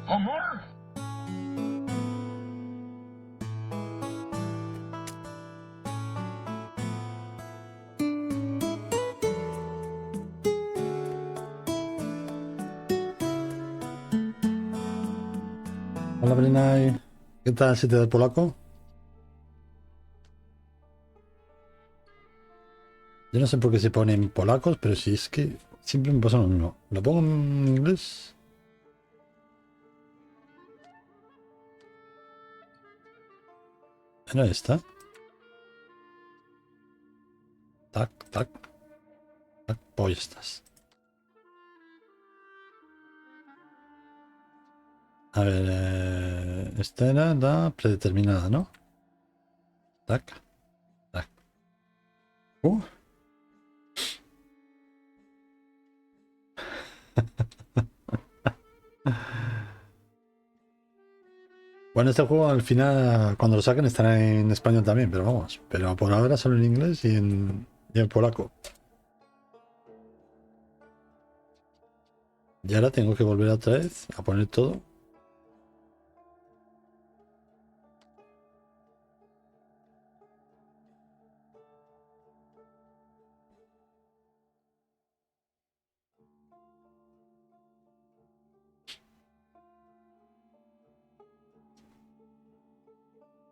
Amor. Hola, Brenay. ¿Qué tal? ¿Se te da el polaco? Yo no sé por qué se ponen polacos, pero si es que siempre me pasa lo mismo. ¿Lo pongo en inglés? No está. Tac, tac, tac. Pues ya estás. A ver, esta era la predeterminada, ¿no? Tac, tac. Uh. Bueno, este juego al final, cuando lo saquen, estará en español también, pero vamos. Pero por ahora solo en inglés y en polaco. Y ahora tengo que volver otra vez a poner todo.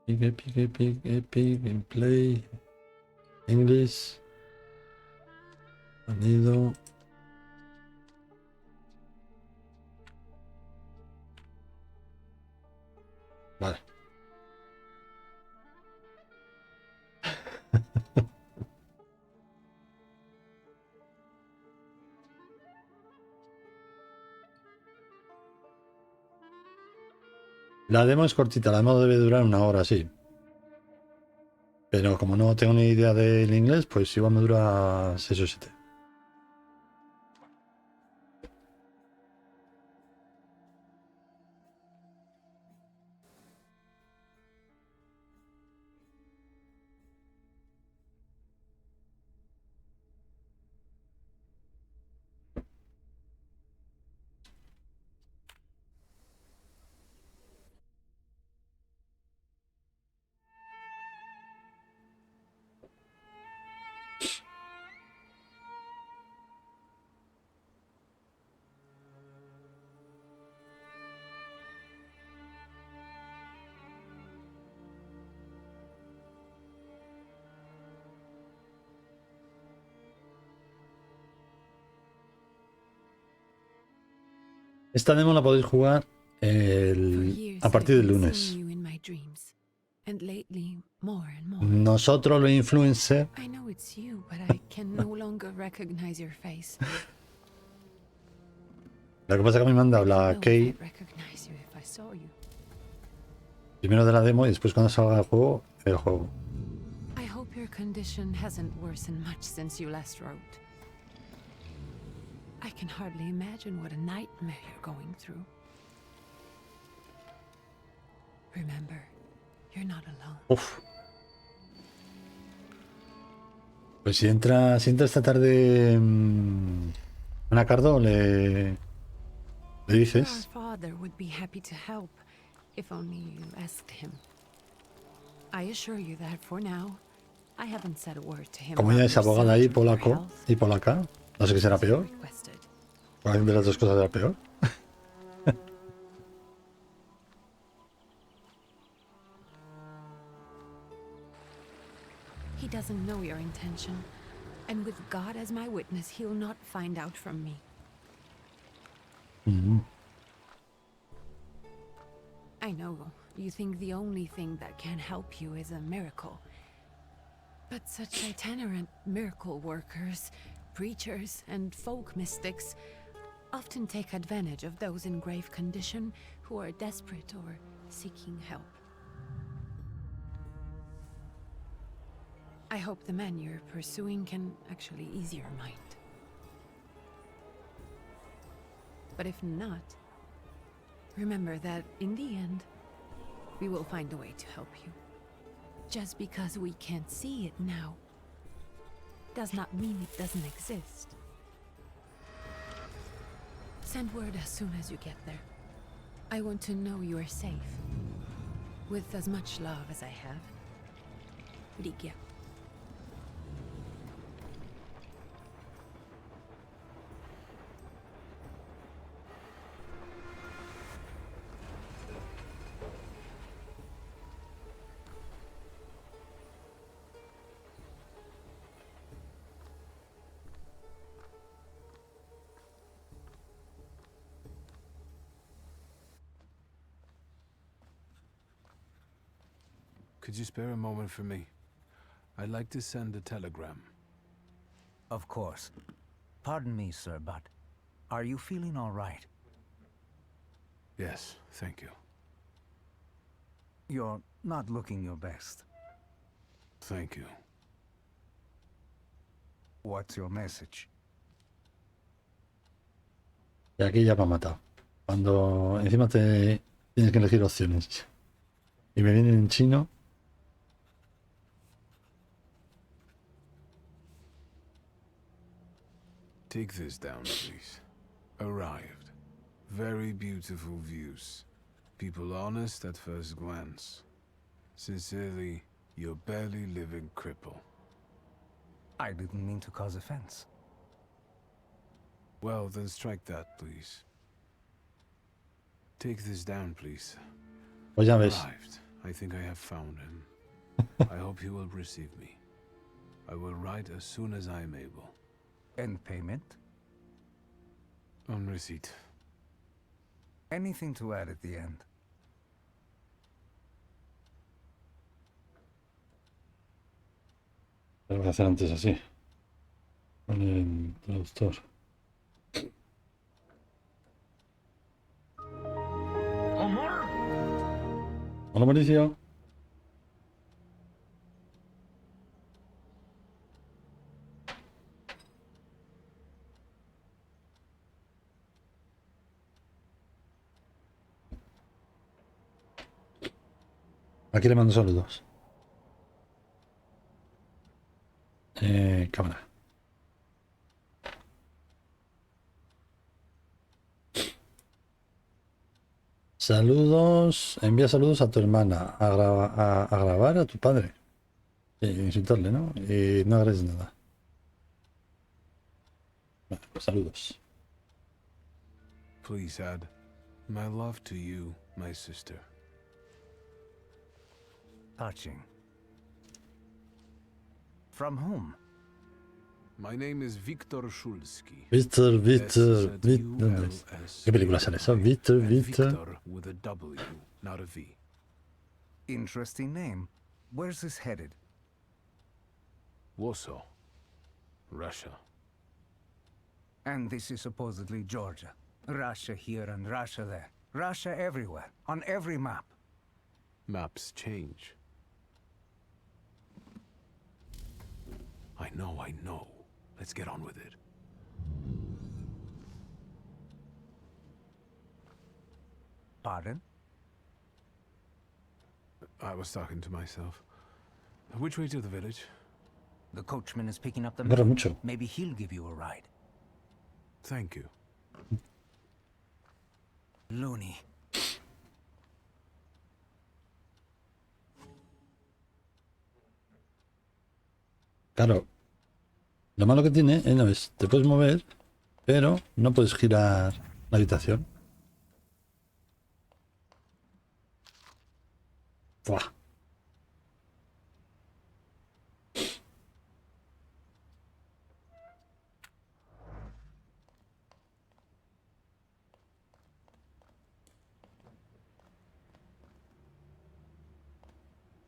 Pique, gameplay, English, sonido. Vale. La demo es cortita, la demo debe durar una hora, sí. Pero como no tengo ni idea del inglés, pues igual me dura 6 o 7. Esta demo la podéis jugar a partir del lunes. Nosotros los influencers. Lo que pasa es que a mí me han dado la key primero de la demo y después cuando salga el juego, el juego. I hope your condition hasn't worsened much since you last wrote. I can hardly imagine what a nightmare you're going through. Remember, you're not alone. Uf. Pues si entra esta tarde Anacardo, le dices. Our father would be happy to help, if only you asked him. I assure you that for now, I haven't said a word to him. Como ella es abogada ahí, polaco y polaca, no sé qué será peor. ¿Cuál de las dos cosas será peor? He doesn't know your intention, and with God as my witness, he'll not find out from me. I know you think the only thing that can help you is a miracle. But such itinerant miracle workers, preachers, and folk mystics often take advantage of those in grave condition who are desperate or seeking help. I hope the man you're pursuing can actually ease your mind. But if not, remember that in the end, we will find a way to help you. Just because we can't see it now does not mean it doesn't exist. Send word as soon as you get there. I want to know you are safe. With as much love as I have. Ligia. Could you spare a moment for me? I'd like to send a telegram. Of course. Pardon me, sir, but are you feeling all right? Yes, thank you. You're not looking your best. Thank you. What's your message? Y aquí ya me ha matado. Cuando encima te tienes que elegir opciones. Y me vienen en chino. Take this down, please. Arrived. Very beautiful views. People honest at first glance. Sincerely, your barely living cripple. I didn't mean to cause offense. Well, then strike that, please. Take this down, please. Pues ya ves. Arrived. I think I have found him. I hope he will receive me. I will write as soon as I am able. And payment? On receipt. Anything to add at the end? Tengo que hacer antes así. Con el traductor. Hola Mauricio. Aquí le mando saludos. Cámara. Saludos. Envía saludos a tu hermana. A grabar a tu padre. Insultarle, ¿no? Y no agregues nada. Vale, pues saludos. Please add my love to you, my sister. Touching. From whom? My name is Viktor Szulski. Víctor. ¿Dónde es? ¿Qué película sale eso? Víctor. Victor with a W, not a V. Interesting name. Where's this headed? Warsaw, Russia. And this is supposedly Georgia. Russia here and Russia there. Russia everywhere, on every map. Maps change. I know. Let's get on with it. Pardon? I was talking to myself. Which way to the village? The coachman is picking up the Corre mail. mucho. Maybe he'll give you a ride. Thank you. Loony. Claro. Lo malo que tiene, no es, te puedes mover, pero no puedes girar la habitación. Buah.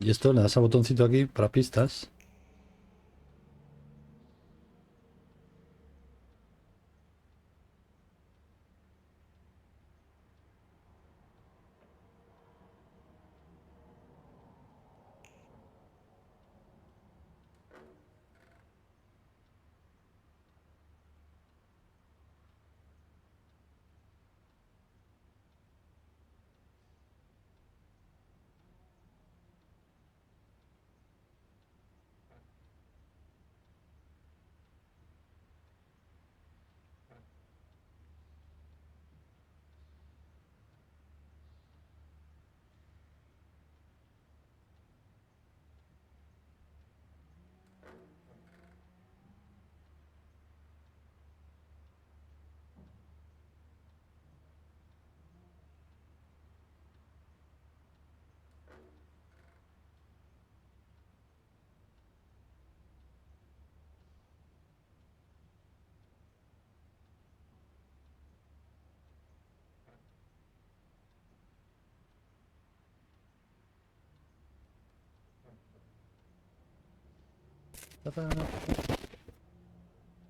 Y esto le das al botoncito aquí para pistas.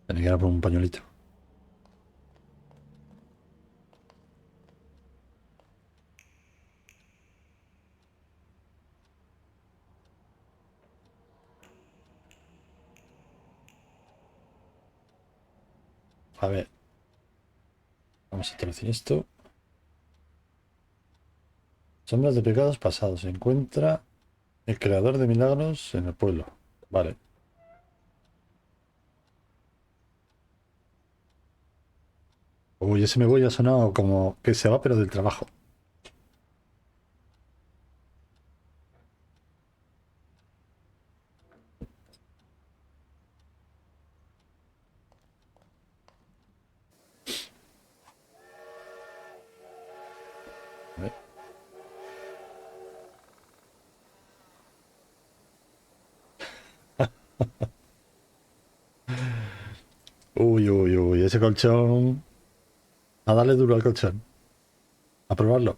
Tiene que ir a por un pañuelito. A ver. Vamos a traducir esto. Sombras de pecados pasados. Se encuentra el creador de milagros en el pueblo. Vale. Uy, ese me voy ha sonado como que se va, pero del trabajo. A ver. Uy, uy, uy, ese colchón. A darle duro al colchón. A probarlo.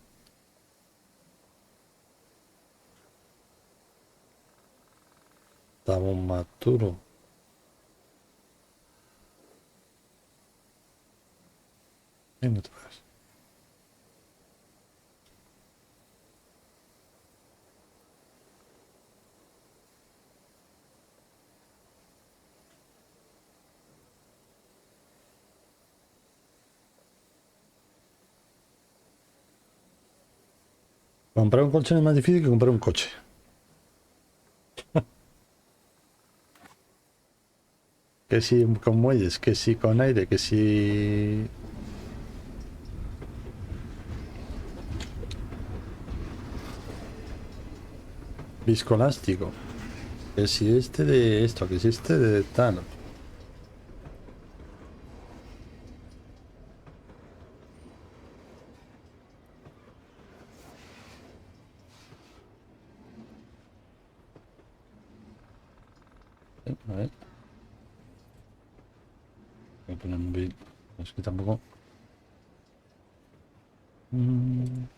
Thaumaturge. No te veas. Comprar un colchón es más difícil que comprar un coche. Que si con muelles, que si con aire, que si viscoelástico, que si este de esto, que si este de tal. A ver, voy a poner un bit. Es que tampoco. Me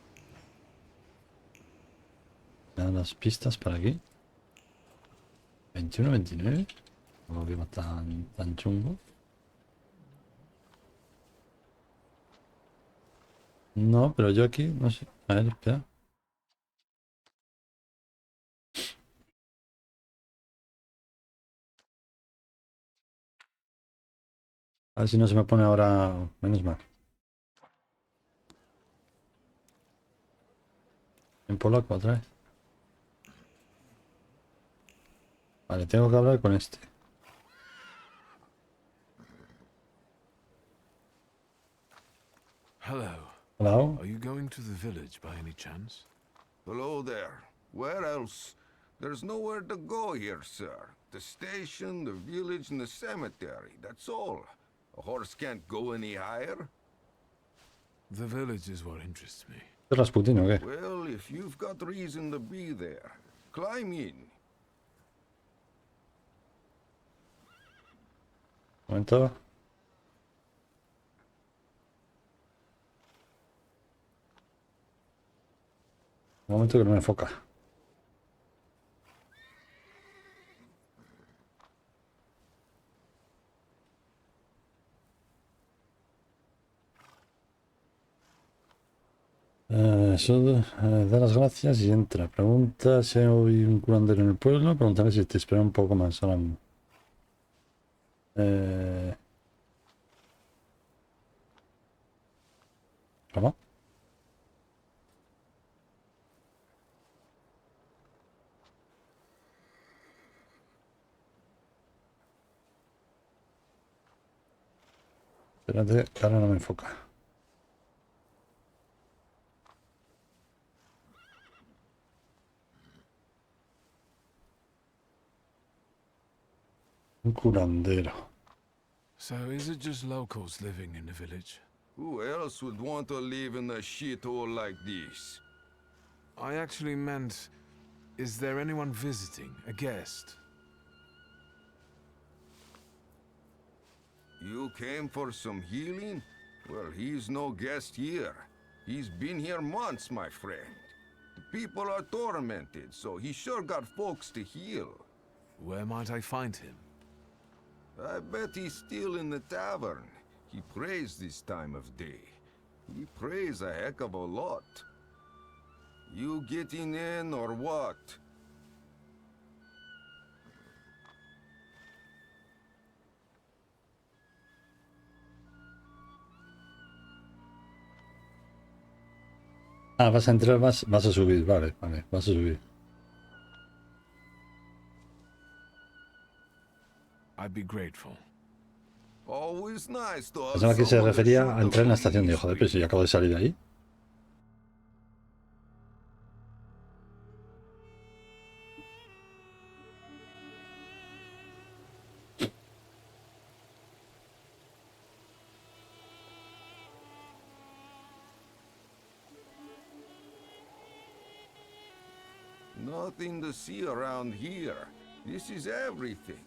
dan las pistas para aquí. 21, 29. No lo veo tan chungo. No, pero yo aquí, no sé. A ver, espera. A ver si no se me pone ahora. Menos mal. En polaco otra vez. Vale, tengo que hablar con este. Hello. Hola. Are you going to the village by any chance? Hello there. Where else? There's nowhere to go here, sir. The station, the village, and the cemetery. That's all. A horse can't go any higher. The village is what interests me. ¿Es Rasputin o qué? Well, if you've got reason to be there, climb in. Un momento. Un momento que no me enfoca. Da las gracias y entra. Pregunta si hay un curandero en el pueblo. Pregúntale si te espera un poco más ahora mismo. ¿Cómo? Espérate, que ahora no me enfoca. Un curandero. So is it just locals living in the village? Who else would want to live in a shithole like this? I actually meant, is there anyone visiting, a guest? You came for some healing? Well, he's no guest here. He's been here months, my friend. The people are tormented, so he sure got folks to heal. Where might I find him? I bet he's still in the tavern. He prays this time of day. He prays a heck of a lot. You getting in or what? Ah, vas a entrar, vas a subir, vale, vas a subir. I'd be grateful. Always nice to have Pensaba que se someone to refería shoot a entrar en la the estación. Digo, breeze joder, pero si with. yo acabo de salir de ahí. Nothing to see around here. This is everything.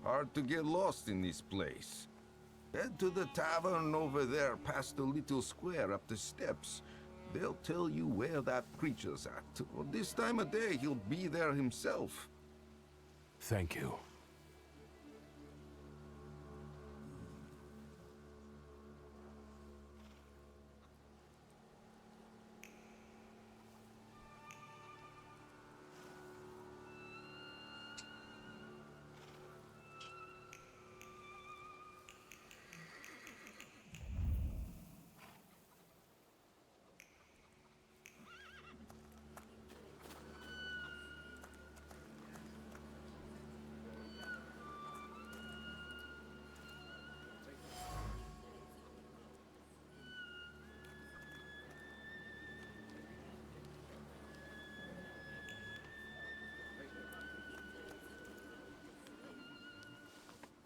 Hard to get lost in this place. Head to the tavern over there past the little square up the steps. They'll tell you where that preacher's at. Well, this time of day, he'll be there himself. Thank you.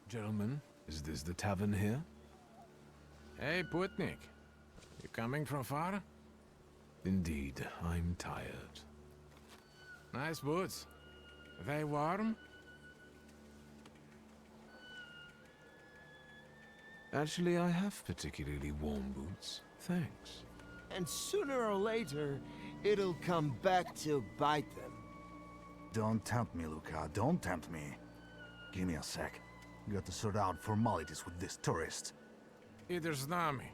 Gentlemen, is this the tavern here? Hey, Putnik. You coming from far? Indeed, I'm tired. Nice boots. They warm? Actually, I have particularly warm boots. Thanks. And sooner or later, it'll come back to bite them. Don't tempt me, Luca. Don't tempt me. Give me a sec. Got to sort out formalities with this tourist. Either Znami.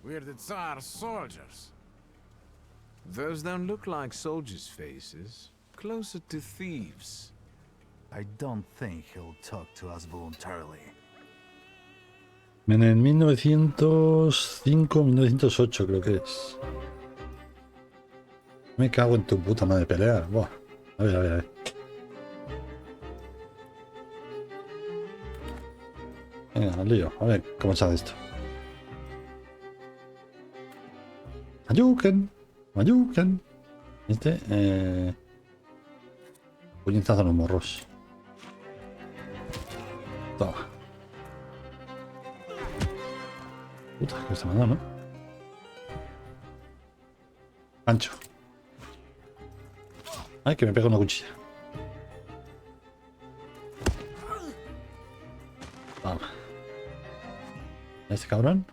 We're the Tsar's soldiers. Those don't look like soldiers' faces. Closer to thieves. I don't think he'll talk to us voluntarily. En el 1905, 1908 creo que es. Me cago en tu puta madre pelear. Buah. A ver, a ver, a ver. Venga, al lío. A ver cómo sale esto. Ayuken. Ayuken. Este, puñetazo a los morros. Toma. Puta, que está mandando, ¿no? Ancho. Ay, que me pega una cuchilla. Vamos. Este cabrón.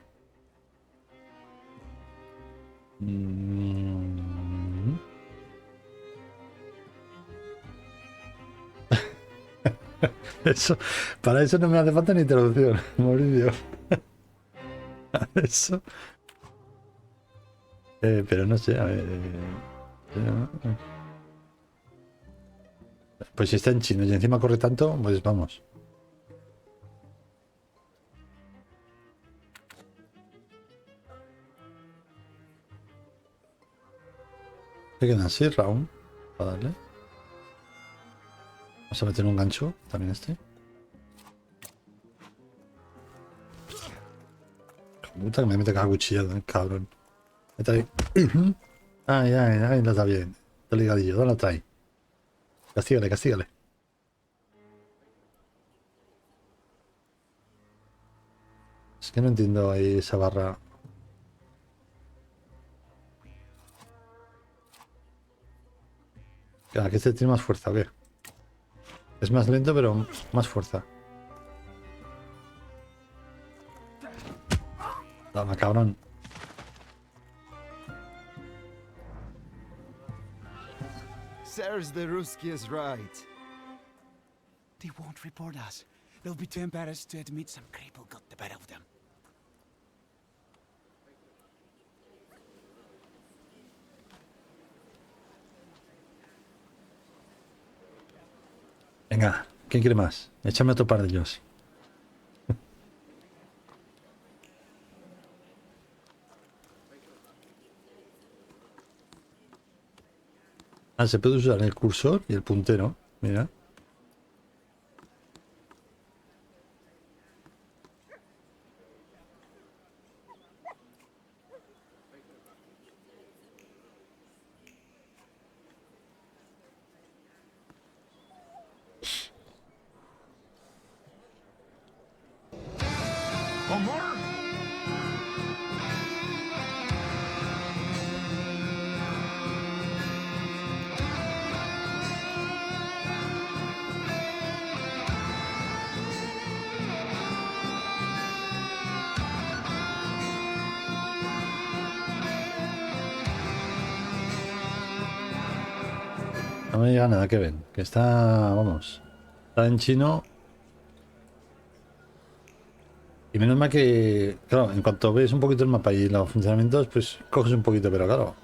Eso, para eso no me hace falta ni introducción, Mauricio. Eso. Pero no sé, a ver. Pues si está en chino y encima corre tanto, pues vamos. ¿Qué quedan? 6 rounds para darle. Vamos a meter un gancho también este. Puta que me mete cada cuchillada, cabrón. Vete ahí. Ay, ay, ay, la está bien. Está ligadillo, ¿dónde la trae? Castígale, castígale. Es que no entiendo ahí esa barra. Claro, que este tiene más fuerza, ¿o qué? Es más lento, pero más fuerza. Toma, cabrón. Sirs, the Ruski is right. They won't report us. They'll be too embarrassed to admit some cripple got the better of them. Venga, ¿quién quiere más? Échame otro par de ellos. Ah, se puede usar el cursor y el puntero. Mira. No me llega nada que ven. Que está, vamos, está en chino. Y menos mal que, claro, en cuanto ves un poquito el mapa y los funcionamientos, pues coges un poquito, pero claro.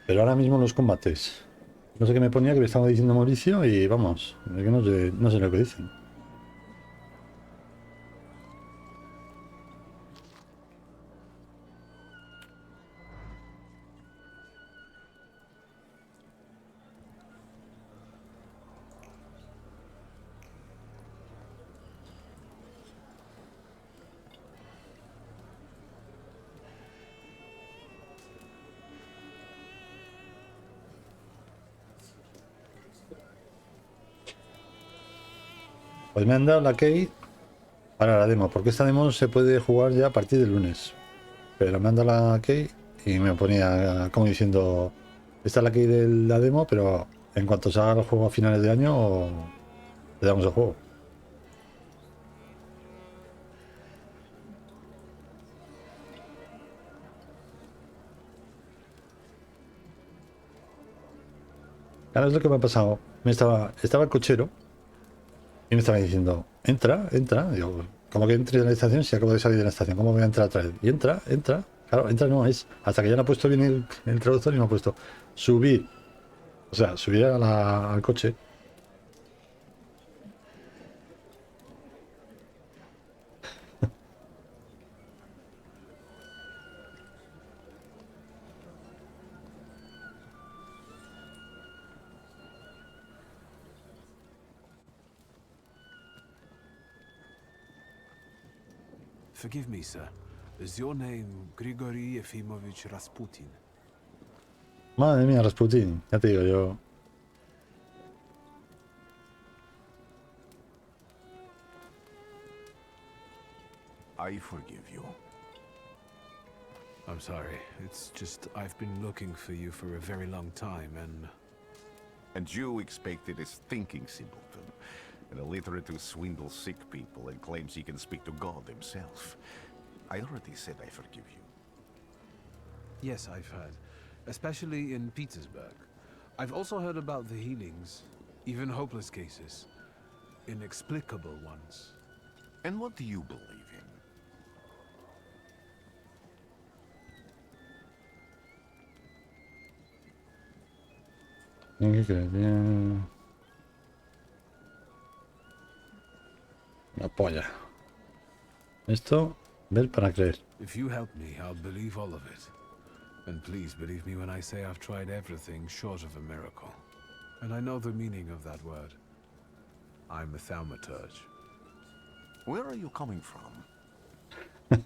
Pero ahora mismo los combates. No sé qué me ponía, que me estaba diciendo Mauricio y vamos, es que no sé lo que dicen. Pues me han dado la key para la demo, porque esta demo se puede jugar ya a partir del lunes. Pero me han dado la key y me ponía como diciendo, esta es la key de la demo, pero en cuanto se haga el juego a finales de año, le damos el juego. Ahora es lo que me ha pasado. Estaba el cochero y me estaba diciendo, entra, entra. Digo, ¿cómo que entre en la estación si acabo de salir de la estación? ¿Cómo voy a entrar otra vez? Y entra, entra. Claro, entra no es. Hasta que ya no ha puesto bien el traductor y me ha puesto subir. O sea, subir al coche. Forgive me, sir. Is your name Grigory Efimovich Rasputin? Madre mía, Rasputin. Ya te digo yo. I forgive you. I'm sorry. It's just I've been looking for you for a very long time, and And you expected a thinking simpleton, an illiterate who swindles sick people and claims he can speak to God himself. I already said I forgive you. yes, I've heard, especially in Petersburg. I've also heard about the healings, even hopeless cases, inexplicable ones. And what do you believe in? Tiene que creer. Una polla. Esto, ver para creer. If you help me, I'll believe all of it. And please believe me when I say I've tried everything short of a miracle. And I know the meaning of that word. I'm a Thaumaturge. Where are you coming from?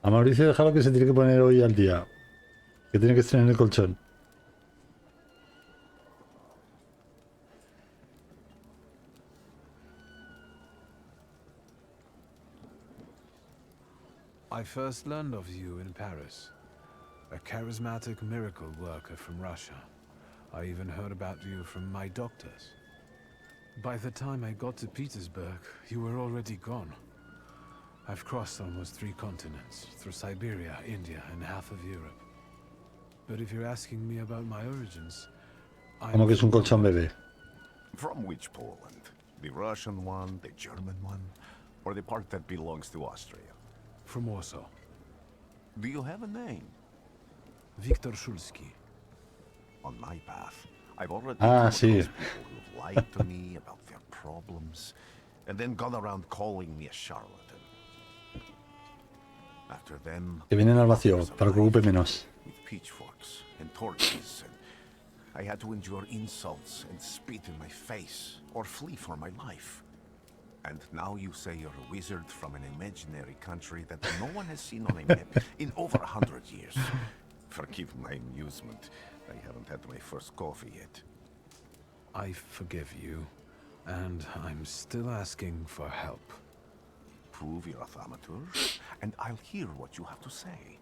A Mauricio déjalo que se tiene que poner hoy al día. Que tiene que estrenar el colchón. I first learned of you in Paris. A charismatic miracle worker from Russia. I even heard about you from my doctors. By the time I got to Petersburg, you were already gone. I've crossed almost 3 continents, through Siberia, India, and half of Europe. But if you're asking me about my origins, Como que es un colchón bebé. From which Poland? The Russian one, the German one, or the part that belongs to Austria? from Warsaw. Do you have a name? Viktor Szulski. On my path, I've already Ah, come sí. across people who've lied to me about their problems, and then gone around calling me a charlatan. After them, Que vienen al vacío, others para que ocupe menos. with pitchforks and torches, and I had to endure insults and spit in my face, or flee for my life. And now you say you're a wizard from an imaginary country that no one has seen on a map in over 100 years. Forgive my amusement. I haven't had my first coffee yet. I forgive you, and I'm still asking for help. Prove you're a Thaumaturge, and I'll hear what you have to say.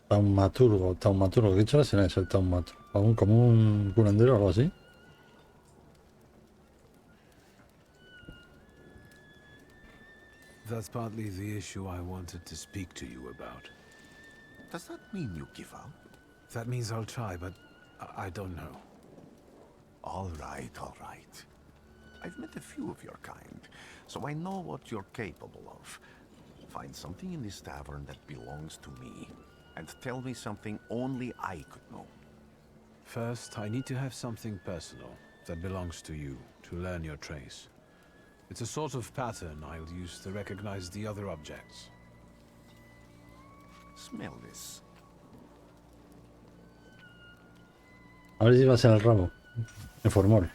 Taumaturgo. ¿Qué chaval será eso, el taumaturgo? Como un curandero o algo así. That's partly the issue I wanted to speak to you about. Does that mean you give up? That means I'll try, but I don't know. All right, all right. I've met a few of your kind, so I know what you're capable of. Find something in this tavern that belongs to me, and tell me something only I could know. First, I need to have something personal that belongs to you to learn your trace. It's a sort of pattern I'll use to recognize the other objects. Smell this. A ver si va a ser el rabo. En formol.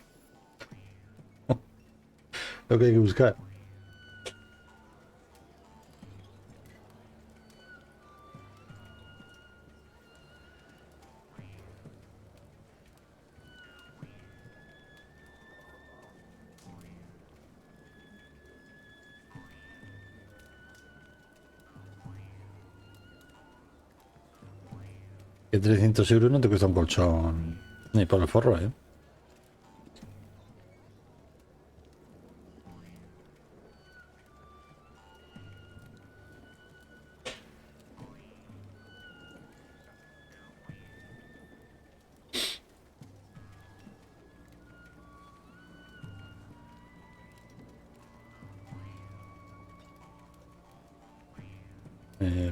Lo que hay que buscar. Que 300 euros no te cuesta un colchón ni por el forro, ¿eh?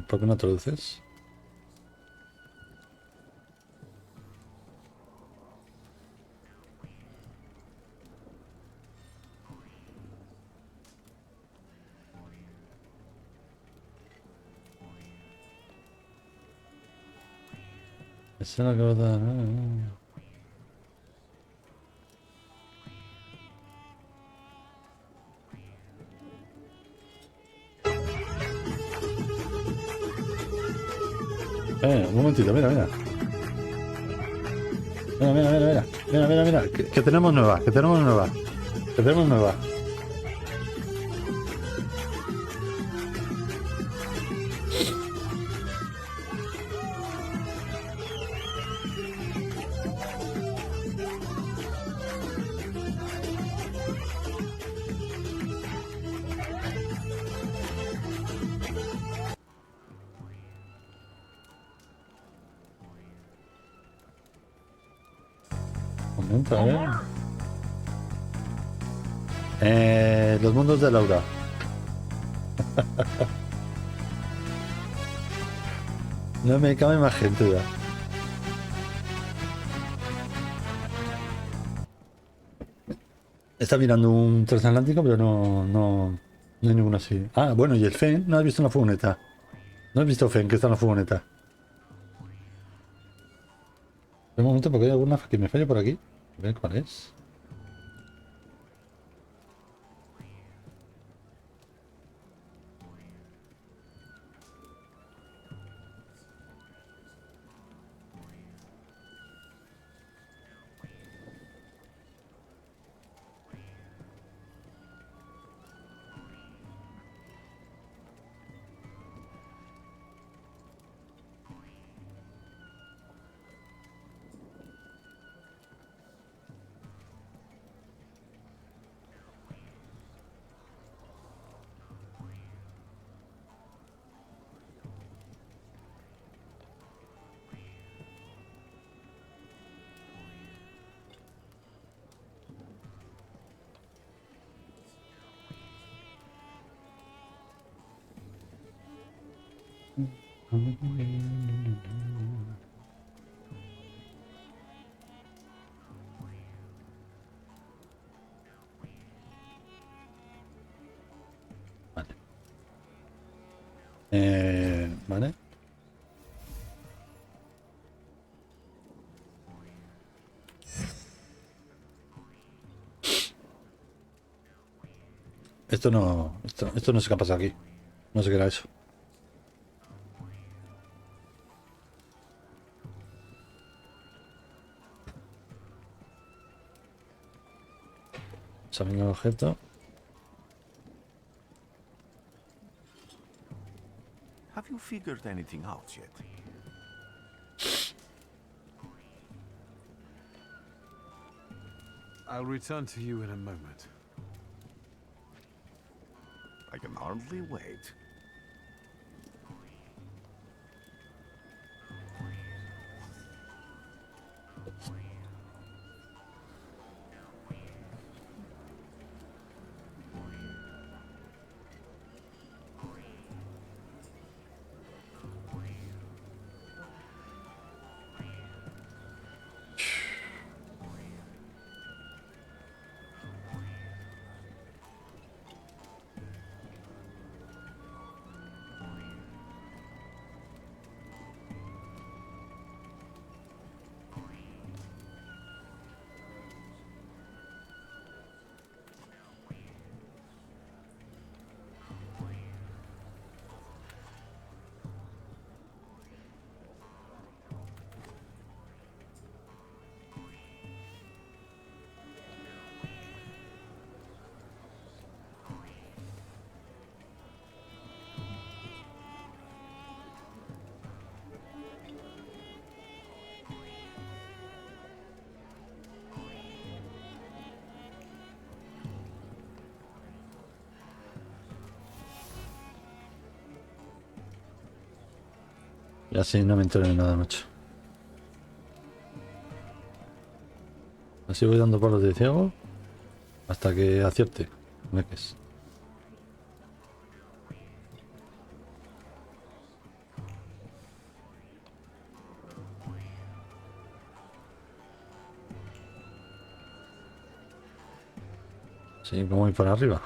¿Por qué no traduces? Esa es la que va a dar. Un momentito, mira, mira. Mira, mira, mira, mira. Mira, mira, mira. Que tenemos nueva, que tenemos nueva. Que tenemos nueva. Comenta, los mundos de Laura. No me cabe más gente ya. Está mirando un transatlántico, pero no hay ninguno así. Ah, bueno, y el Fen, ¿no has visto una furgoneta? ¿No has visto Fen que está en la furgoneta? Un momento, porque hay alguna que me falla por aquí. A ver cuál es. Vale. Vale. Esto no sé qué ha pasado aquí. No sé qué era eso. Examina el objeto. Have you figured anything out yet? I'll return to you in a moment. I can hardly wait. Y así no me entero de nada, macho. Así voy dando palos de ciego hasta que acierte. Meques. Sí, como voy para arriba.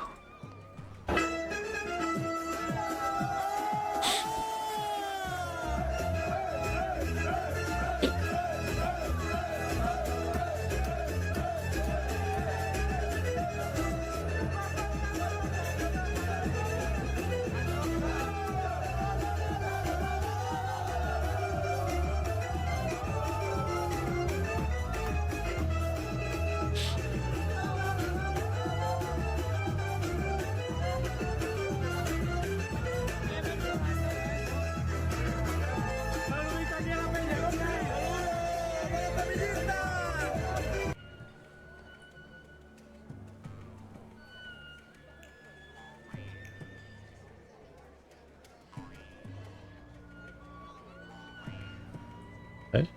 ¿Eh?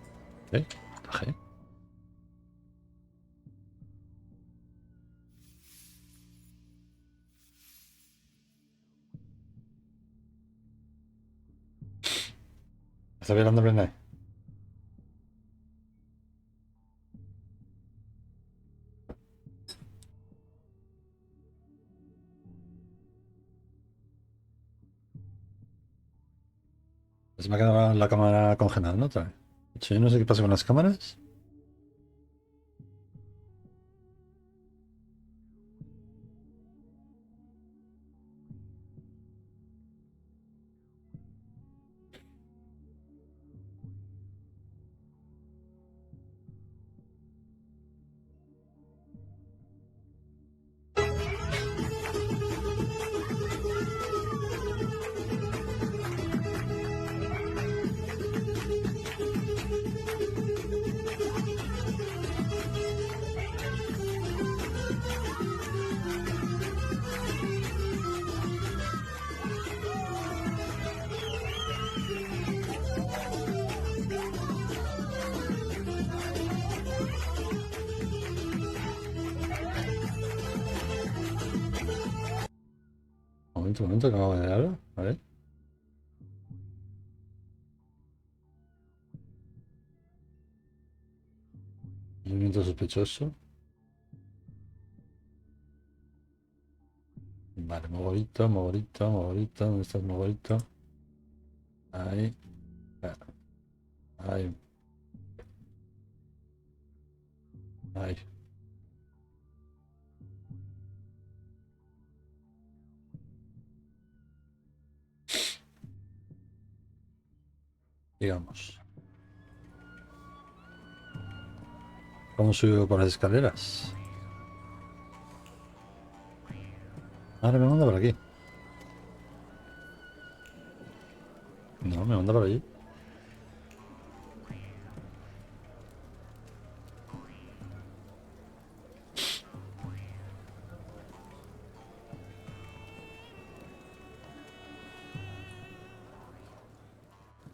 ¿Eh? Taje. ¿Está mirando Brenay? Se me ha quedado la cámara congelada, ¿no? Otra vez. De hecho, yo no sé qué pasa con las cámaras. Un momento, que acabo de algo. A ver. Movimiento sospechoso. Vale, mogolito, mogolito, mogolito. ¿Dónde está el mogolito? Ahí. Ahí. Ahí. Digamos. ¿Cómo subo por las escaleras? Ahora me manda por aquí. No, me manda por allí.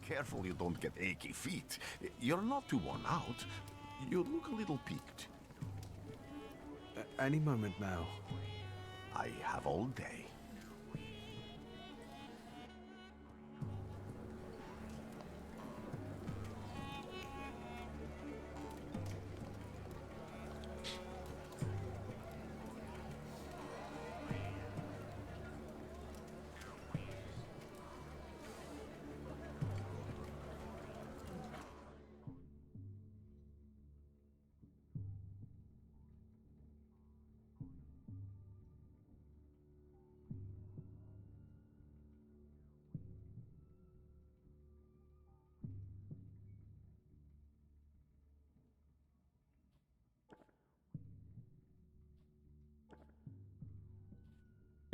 Careful you don't get achy feet. You're not too worn out. You look a little peaked. Any moment now. I have all day.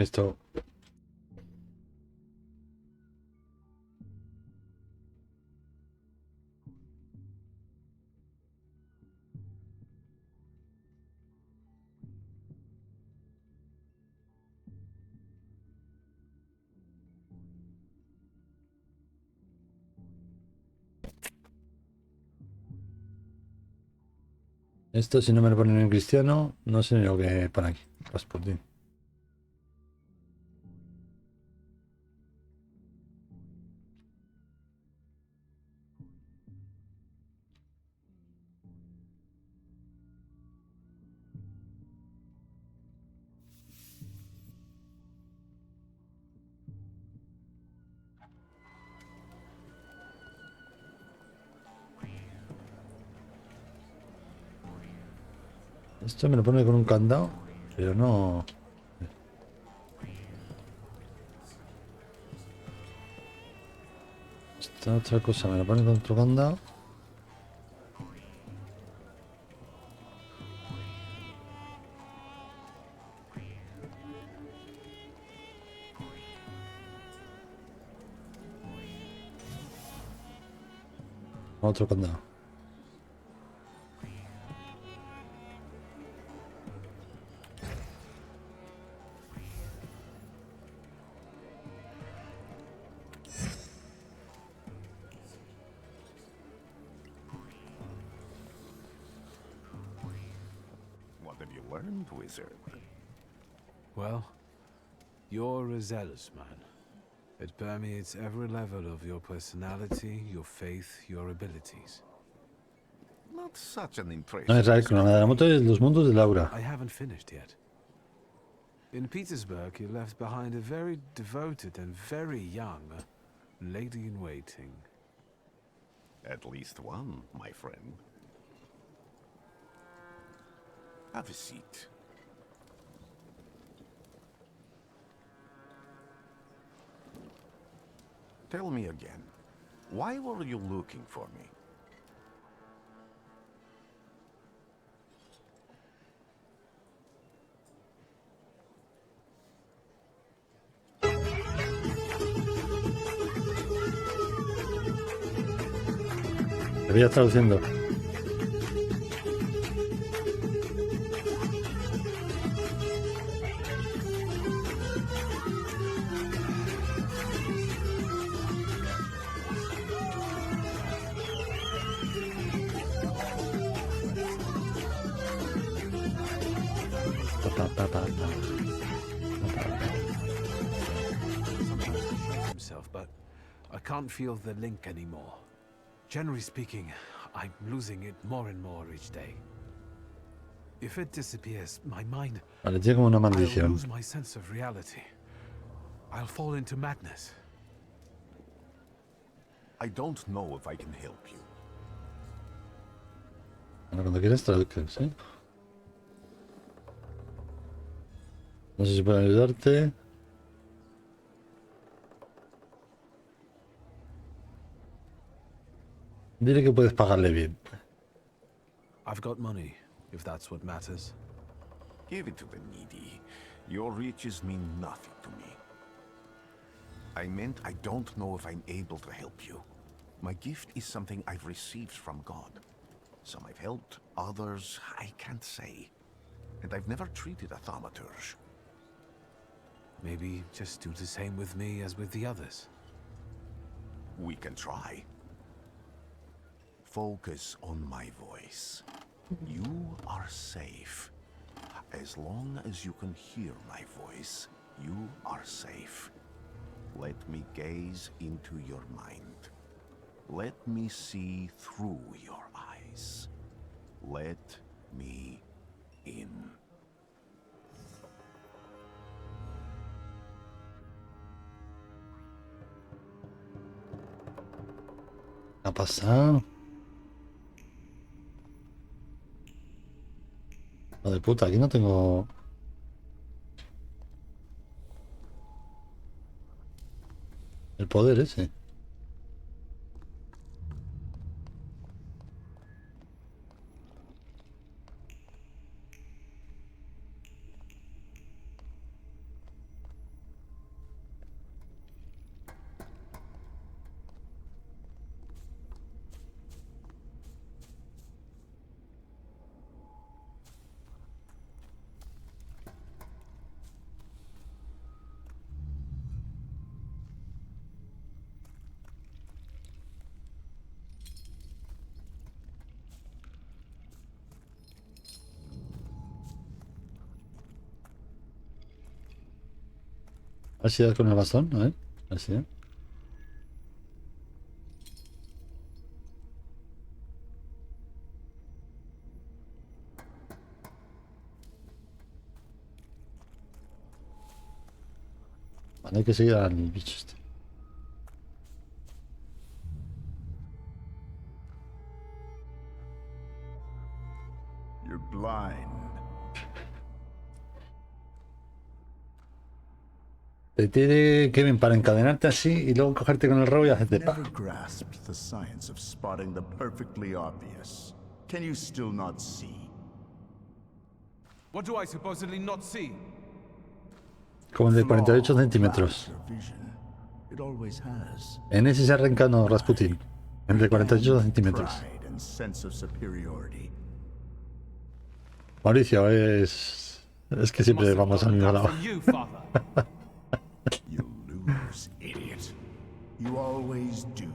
Esto. Esto, si no me lo ponen en cristiano, no sé ni lo que pone aquí. Rasputin. Esto me lo pone con un candado, pero no. Esta otra cosa me lo pone con otro candado. Otro candado. What have you learned, wizard? Well, you're a zealous man. It permeates every level of your personality, your faith, your abilities. Not such an impressive. No es real, con la de la moto es los mundos de Laura. I haven't finished yet. In Petersburg, you left behind a very devoted and very young lady-in-waiting. At least one, my friend. Have a seat. Tell me again, why were you looking for me? Te voy a traduciendo. Himself, but I can't feel the link anymore. Generally speaking, I'm losing it more and more each day. If it disappears, my mind, Vale, tiene como una I'll maldición. lose my sense of reality. I'll fall into madness. I don't know if I can help you. Bueno, cuando quieras traducir, ¿sí? No sé si puedo ayudarte. Dile que puedes pagarle bien. I've got money, if that's what matters. Give it to the needy. Your riches mean nothing to me. I meant I don't know if I'm able to help you. My gift is something I've received from God. Some I've helped, others I can't say. And I've never treated a Thaumaturge. Maybe just do the same with me as with the others. We can try. Focus on my voice. You are safe. As long as you can hear my voice, you are safe. Let me gaze into your mind. Let me see through your eyes. Let me in. ¿Qué ha pasado? Hijo de puta, aquí no tengo... el poder ese. ¿Has ido con el bastón? A ver. Así, ¿eh? Vale, hay que seguir al bicho este. You're blind. Te tiene Kevin para encadenarte así y luego cogerte con el rabo y hacerte pa. Never grasped the science of spotting the perfectly obvious. Can you still not see? What do I supposedly not see? Como el de 48 centímetros. Clouds your vision. It always has. En ese se ha arrancado Rasputin. El de 48 centímetros. Pride and sense of superiority. Mauricio, es que siempre vamos al mismo lado. You lose, idiot. You always do.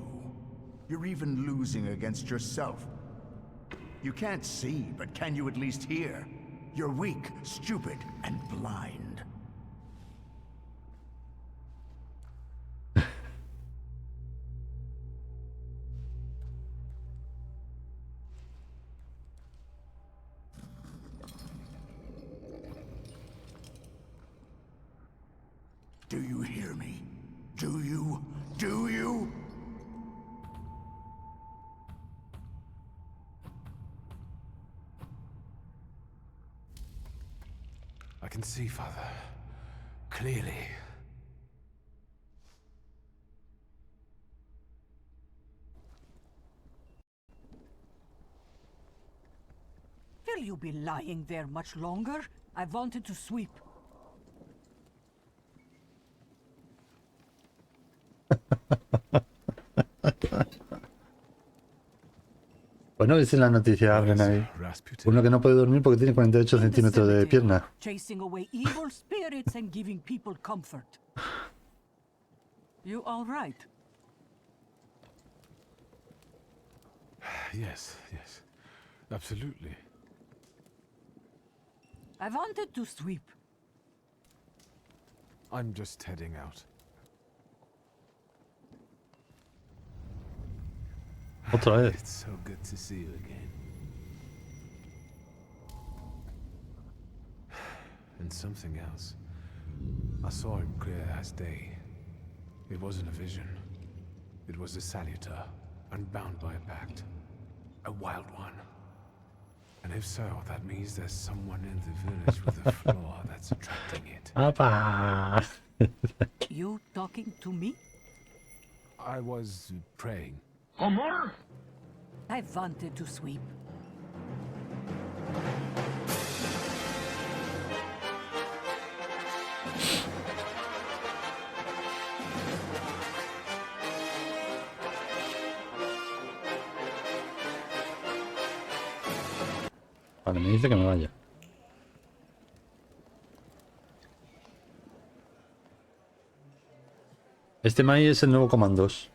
You're even losing against yourself. You can't see, but can you at least hear? You're weak, stupid, and blind. Do you hear me? Do you? Do you? I can see, Father. Clearly. Will you be lying there much longer? I wanted to sweep. Bueno, dice en la noticia, abren ahí. Uno que no puede dormir porque tiene 48 centímetros de pierna. Chasing away evil spirits and giving people comfort. You all right? Yes, yes. Absolutely. I wanted to sweep. I'm just heading out. Otra vez. It's so good to see you again. and something else. I saw him clear as day. It wasn't a vision. It was a salutor, unbound by a pact. A wild one. And if so, that means there's someone in the village with a flaw that's attracting it. ¡Apa! You talking to me? I was praying. I wanted to sweep. Vale, me dice que me vaya. Este Mai es el nuevo Comandos.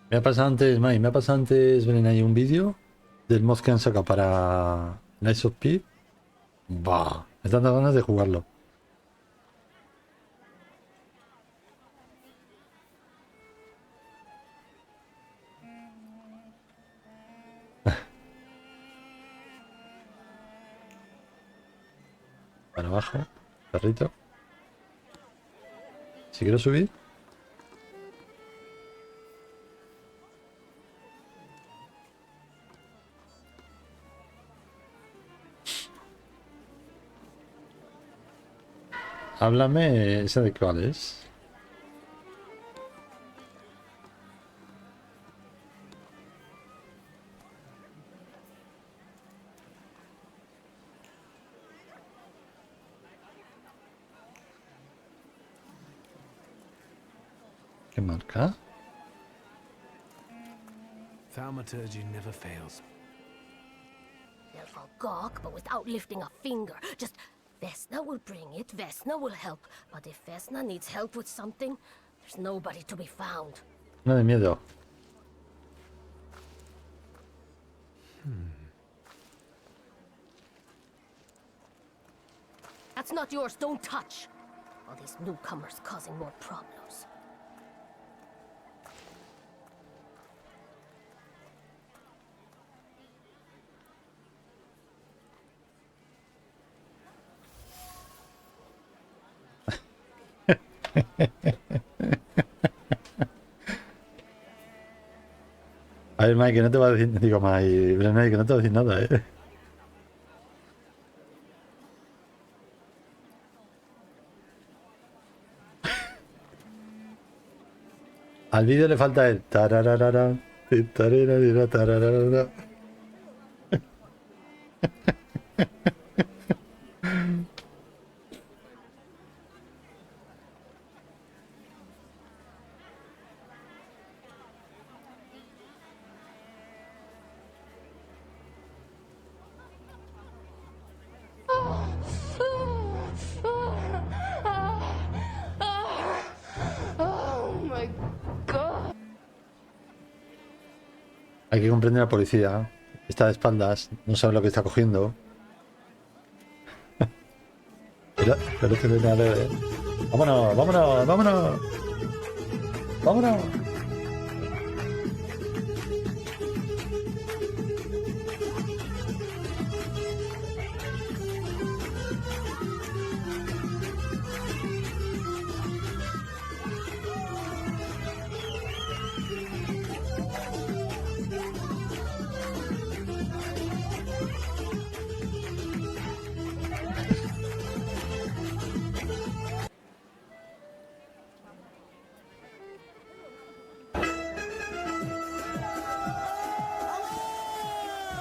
Me ha pasado antes, Mai, me ha pasado antes, ven ahí un vídeo del mod que han sacado para Nights of P. Bah, me están dando ganas de jugarlo. Para abajo, perrito. Si quiero subir. Háblame ese de cuál es. ¿Qué marca? Thaumaturge never fails. They'll fall gawk, but without lifting a finger. Just Vesna will bring it, Vesna will help. But if Vesna needs help with something, there's nobody to be found. No de miedo. That's not yours, don't touch. All these newcomers causing more problems. A ver, Mike, que no te va a decir, digo, Mike, Brenay, que no te va a decir nada, Al vídeo le falta el tarararara, tarararara, tarararara. Hay que comprender a la policía. Está de espaldas, no sabe lo que está cogiendo. Pero tiene nada de ver. Vámonos, vámonos, vámonos. Vámonos.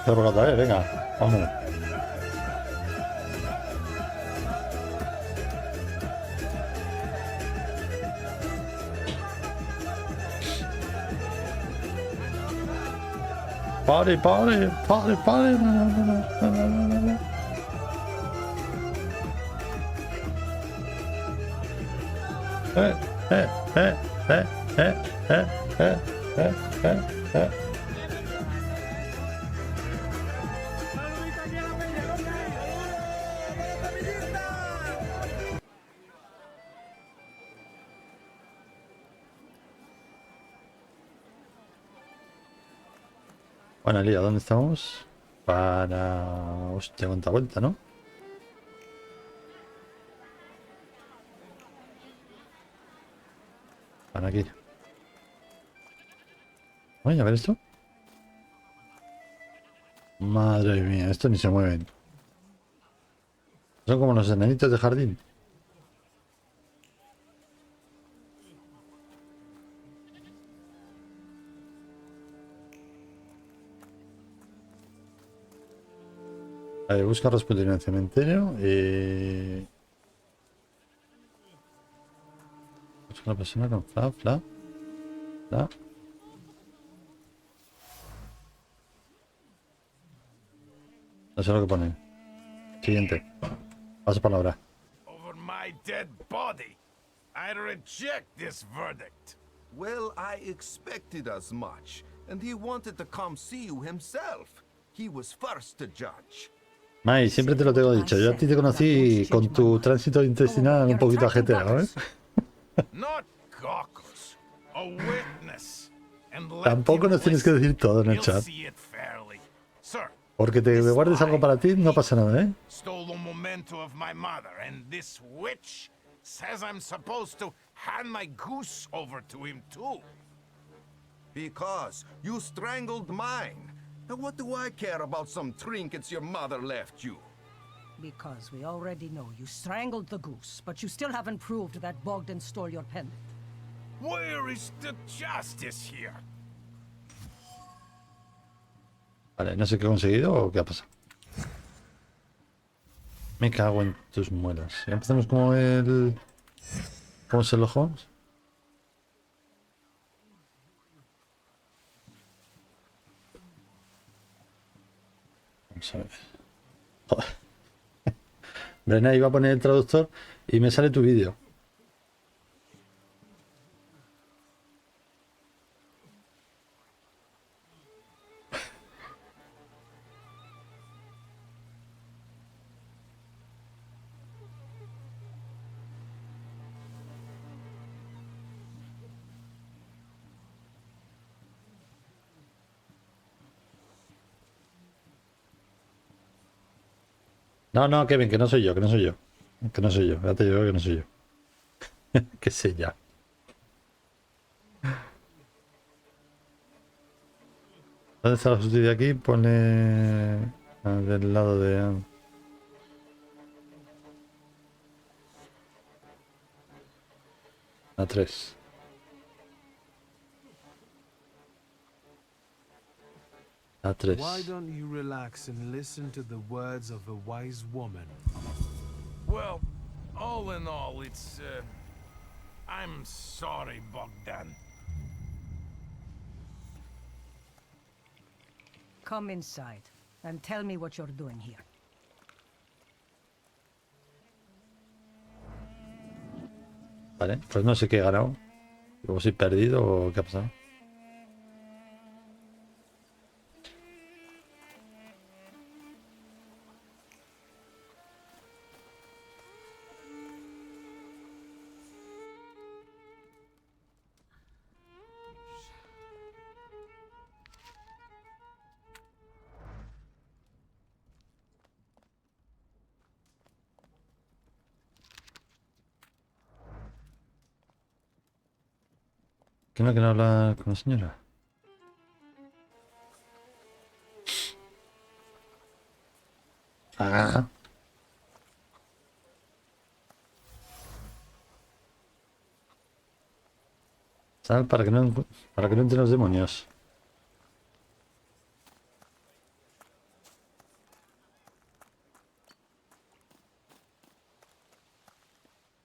Por otra vez, venga, vámonos. Pare, pare, pare, pare. Eh, eh, eh, eh, eh, eh, eh, eh, eh. Bueno, Lía, ¿dónde estamos? Para... Hostia, cuánta vuelta, ¿no? Para aquí. Oye, a ver esto. Madre mía, estos ni se mueven. Son como los enanitos de jardín. A ver, busca Rasputin en el cementerio. Busca una persona con fla. No sé lo que pone. Siguiente. Paso palabra. Over my dead body. I reject this verdict. Well, I expected as much, and he wanted to come see you himself. He was first to judge. Mai, siempre te lo tengo dicho. Yo a ti te conocí con tu tránsito intestinal un poquito ajetreado, ¿eh? Not caucus, a witness. And let Tampoco him nos tienes que decir todo en el He'll chat. see it fairly. Sir, Porque te guardes algo para ti, no pasa nada, ¿eh? stole the memento of my mother, and this witch says I'm supposed to hand my goose over to him too. Because you strangled mine. And what do I care about some trinkets your mother left you? Because we already know you strangled the goose, but you still haven't proved that Bogdan stole your pendant. Where is the justice here? Vale, no sé qué he conseguido o qué ha pasado. Me cago en tus muelas. Ya empezamos como el... ¿Cómo es el ojo? Vamos a ver. Joder. Brena iba a poner el traductor y me sale tu vídeo. No, no, Kevin, que no soy yo, que no soy yo. Que no soy yo, ya te digo que no soy yo. Que sé ya. ¿Dónde está la justicia aquí? Pone... del lado de... A3. A3. Why don't you relax and listen to the words of a wise woman? Well, all in all, it's, I'm sorry, Bogdan. Come inside and tell me what you're doing here. Vale, pues no sé qué he ganado. Luego si he perdido o qué ha pasado. ¿Quién no quiere hablar con la señora? Ah. Sal para que no entren los demonios.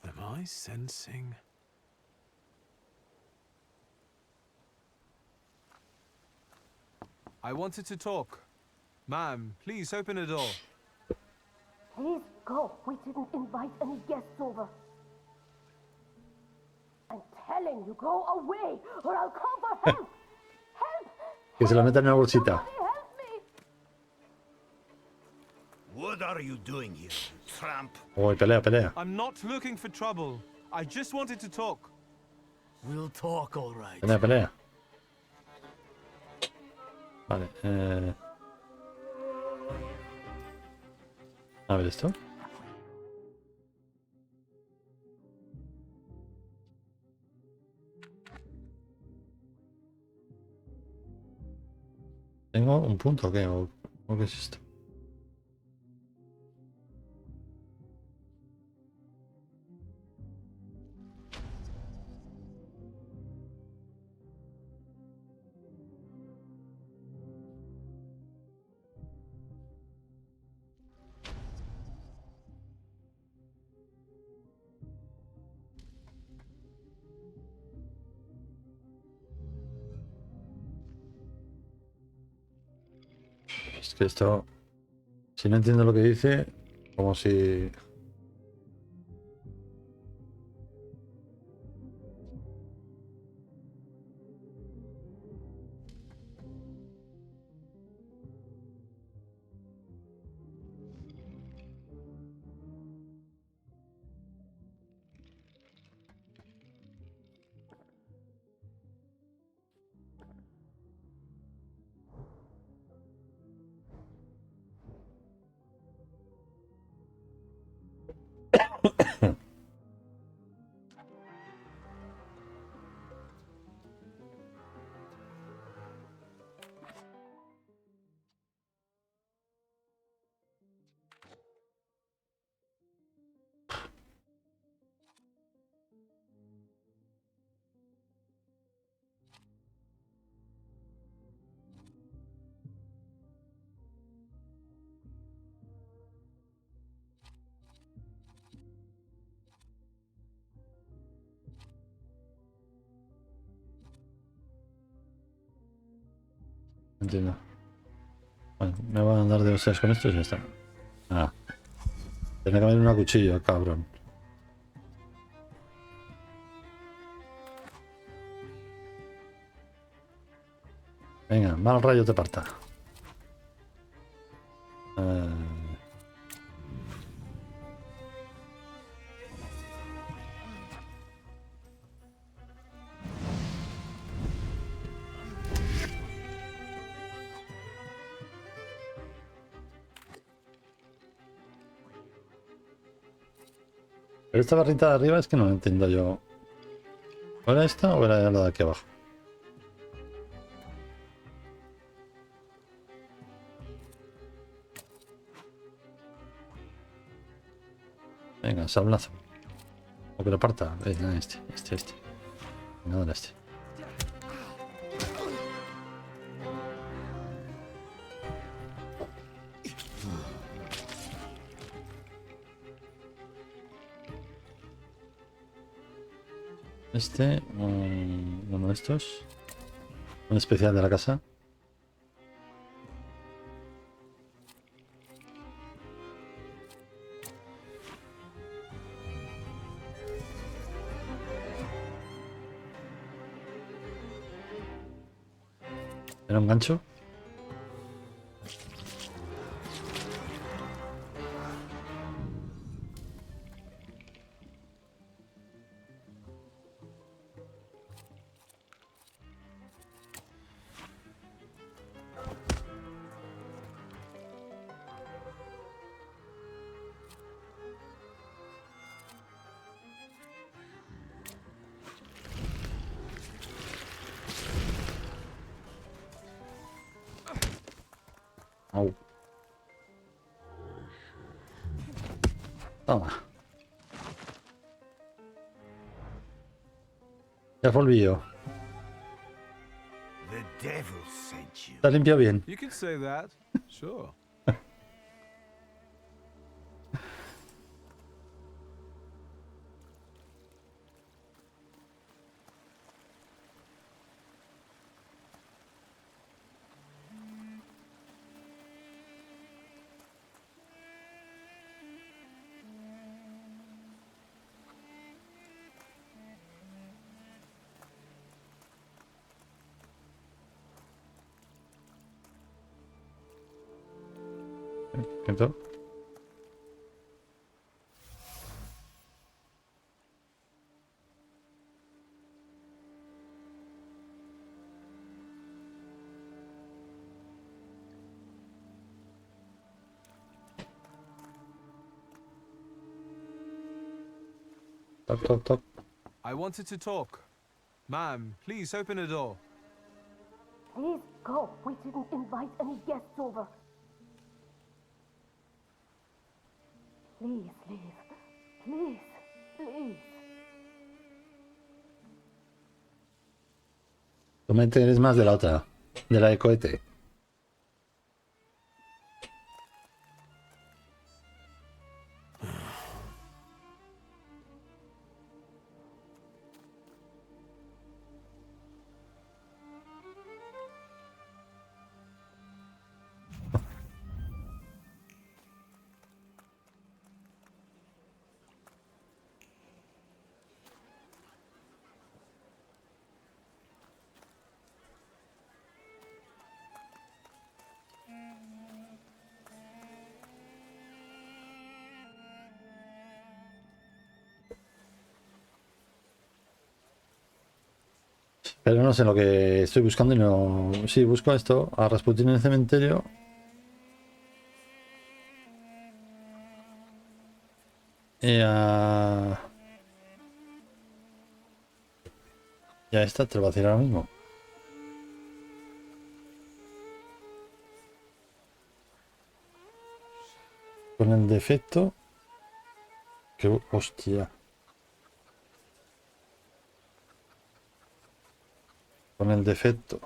Am I sensing? I wanted to talk. Ma'am, please open the door. Please go. We didn't invite any guests over. I'm telling you, go away, or I'll call for help. Help! Que se la metan en la bolsita. Somebody help me! What are you doing here, tramp? Oh, pelea. I'm not looking for trouble. I just wanted to talk. We'll talk, all right. Pelea. Vale. A ver esto. ¿Tengo un punto o qué? ¿O qué es esto? Es que esto, si no entiendo lo que dice, como si... Entiendo. Bueno, me van a dar de hostias con esto y ya está. Ah. Tiene que haber una cuchilla, cabrón. Venga, mal rayo te parta. Pero esta barrita de arriba es que no lo entiendo yo. ¿O era esta o era la de aquí abajo? Venga, sablazo. O que lo parta. Venga, este. Venga, dale este. Uno de estos. Un especial de la casa. ¿Era un gancho? Au. Toma. Ya volví yo. The devil sent you. ¿Te has limpiado bien? You could say that. Sure. ¿Qué? Toc, toc, toc. I wanted to talk. Ma'am, please open the door. Please go. We didn't invite any guests over. Please leave. Please, please. Tú me eres más de la otra, de la de cohete. Pero no sé lo que estoy buscando y no... Sí, busco esto, a Rasputin en el cementerio. Y a... Ya está, te lo voy a decir ahora mismo. Con el defecto... Que... Hostia. Con el defecto.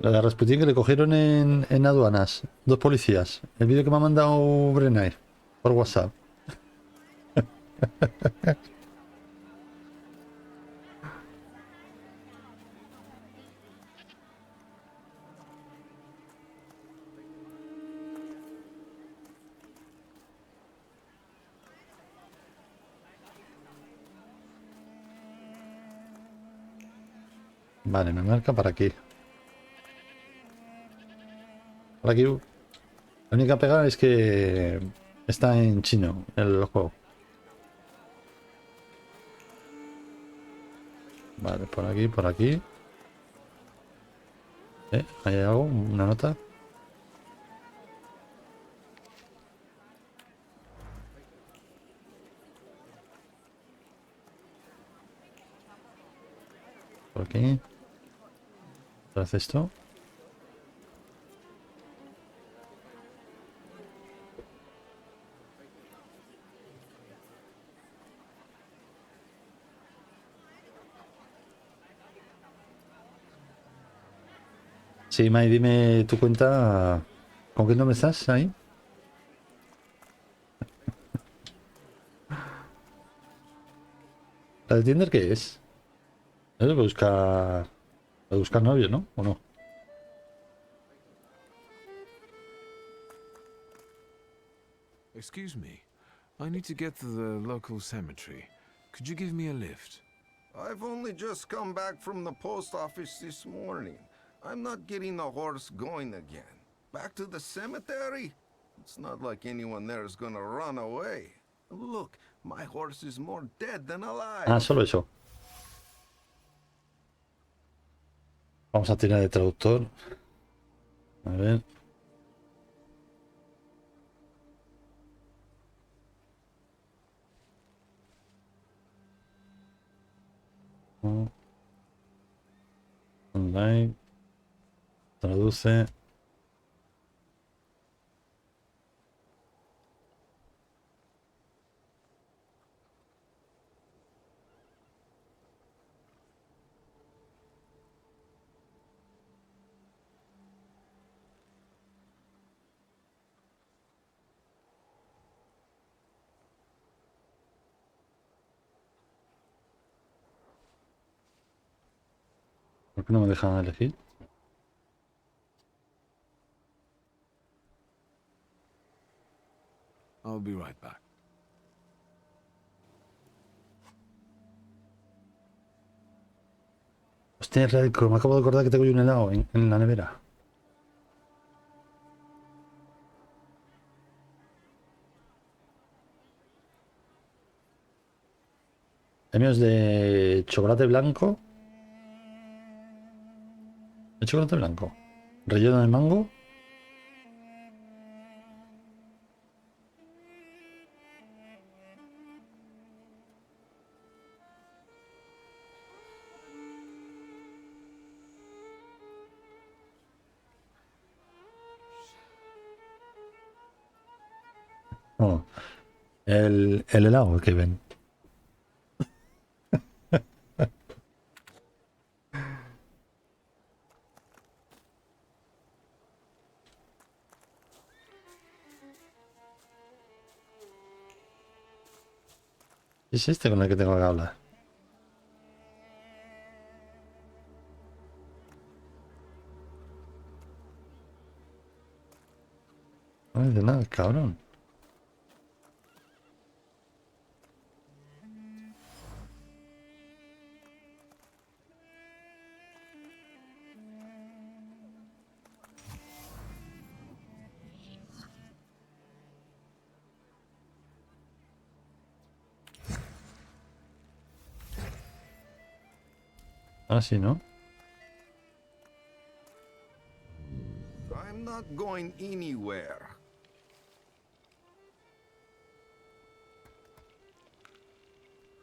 La de Rasputin que le cogieron en aduanas. 2 policías. El vídeo que me ha mandado Brenner por WhatsApp. Vale, me marca para aquí. Por aquí. La única pegada es que está en chino el juego. Vale, por aquí, por aquí. ¿Hay algo? ¿Una nota? Por aquí. ¿Qué hace esto? Sí, Mai, dime tu cuenta. ¿Con qué nombre estás ahí? ¿La de Tinder qué es? Voy a buscar. Voy a buscar novio, ¿no? ¿O no? Excuse me. I need to get to the local cemetery. Could you give me a lift? I've only just come back from the post office this morning. I'm not getting the horse going again. Back to the cemetery? It's not like anyone there is gonna run away. Look, my horse is more dead than alive. Ah, solo eso. Vamos a tirar de traductor. A ver. Online. Traduce. ¿Por qué no me dejan elegir? I'll be right back. Hostia, me acabo de acordar que tengo un helado en la nevera. Premios de chocolate blanco. ¿De chocolate blanco? Relleno de mango. Oh, el helado que ven. Es este con el que tengo que hablar. No dice nada, cabrón. Ahora sí, ¿no? I'm not going anywhere.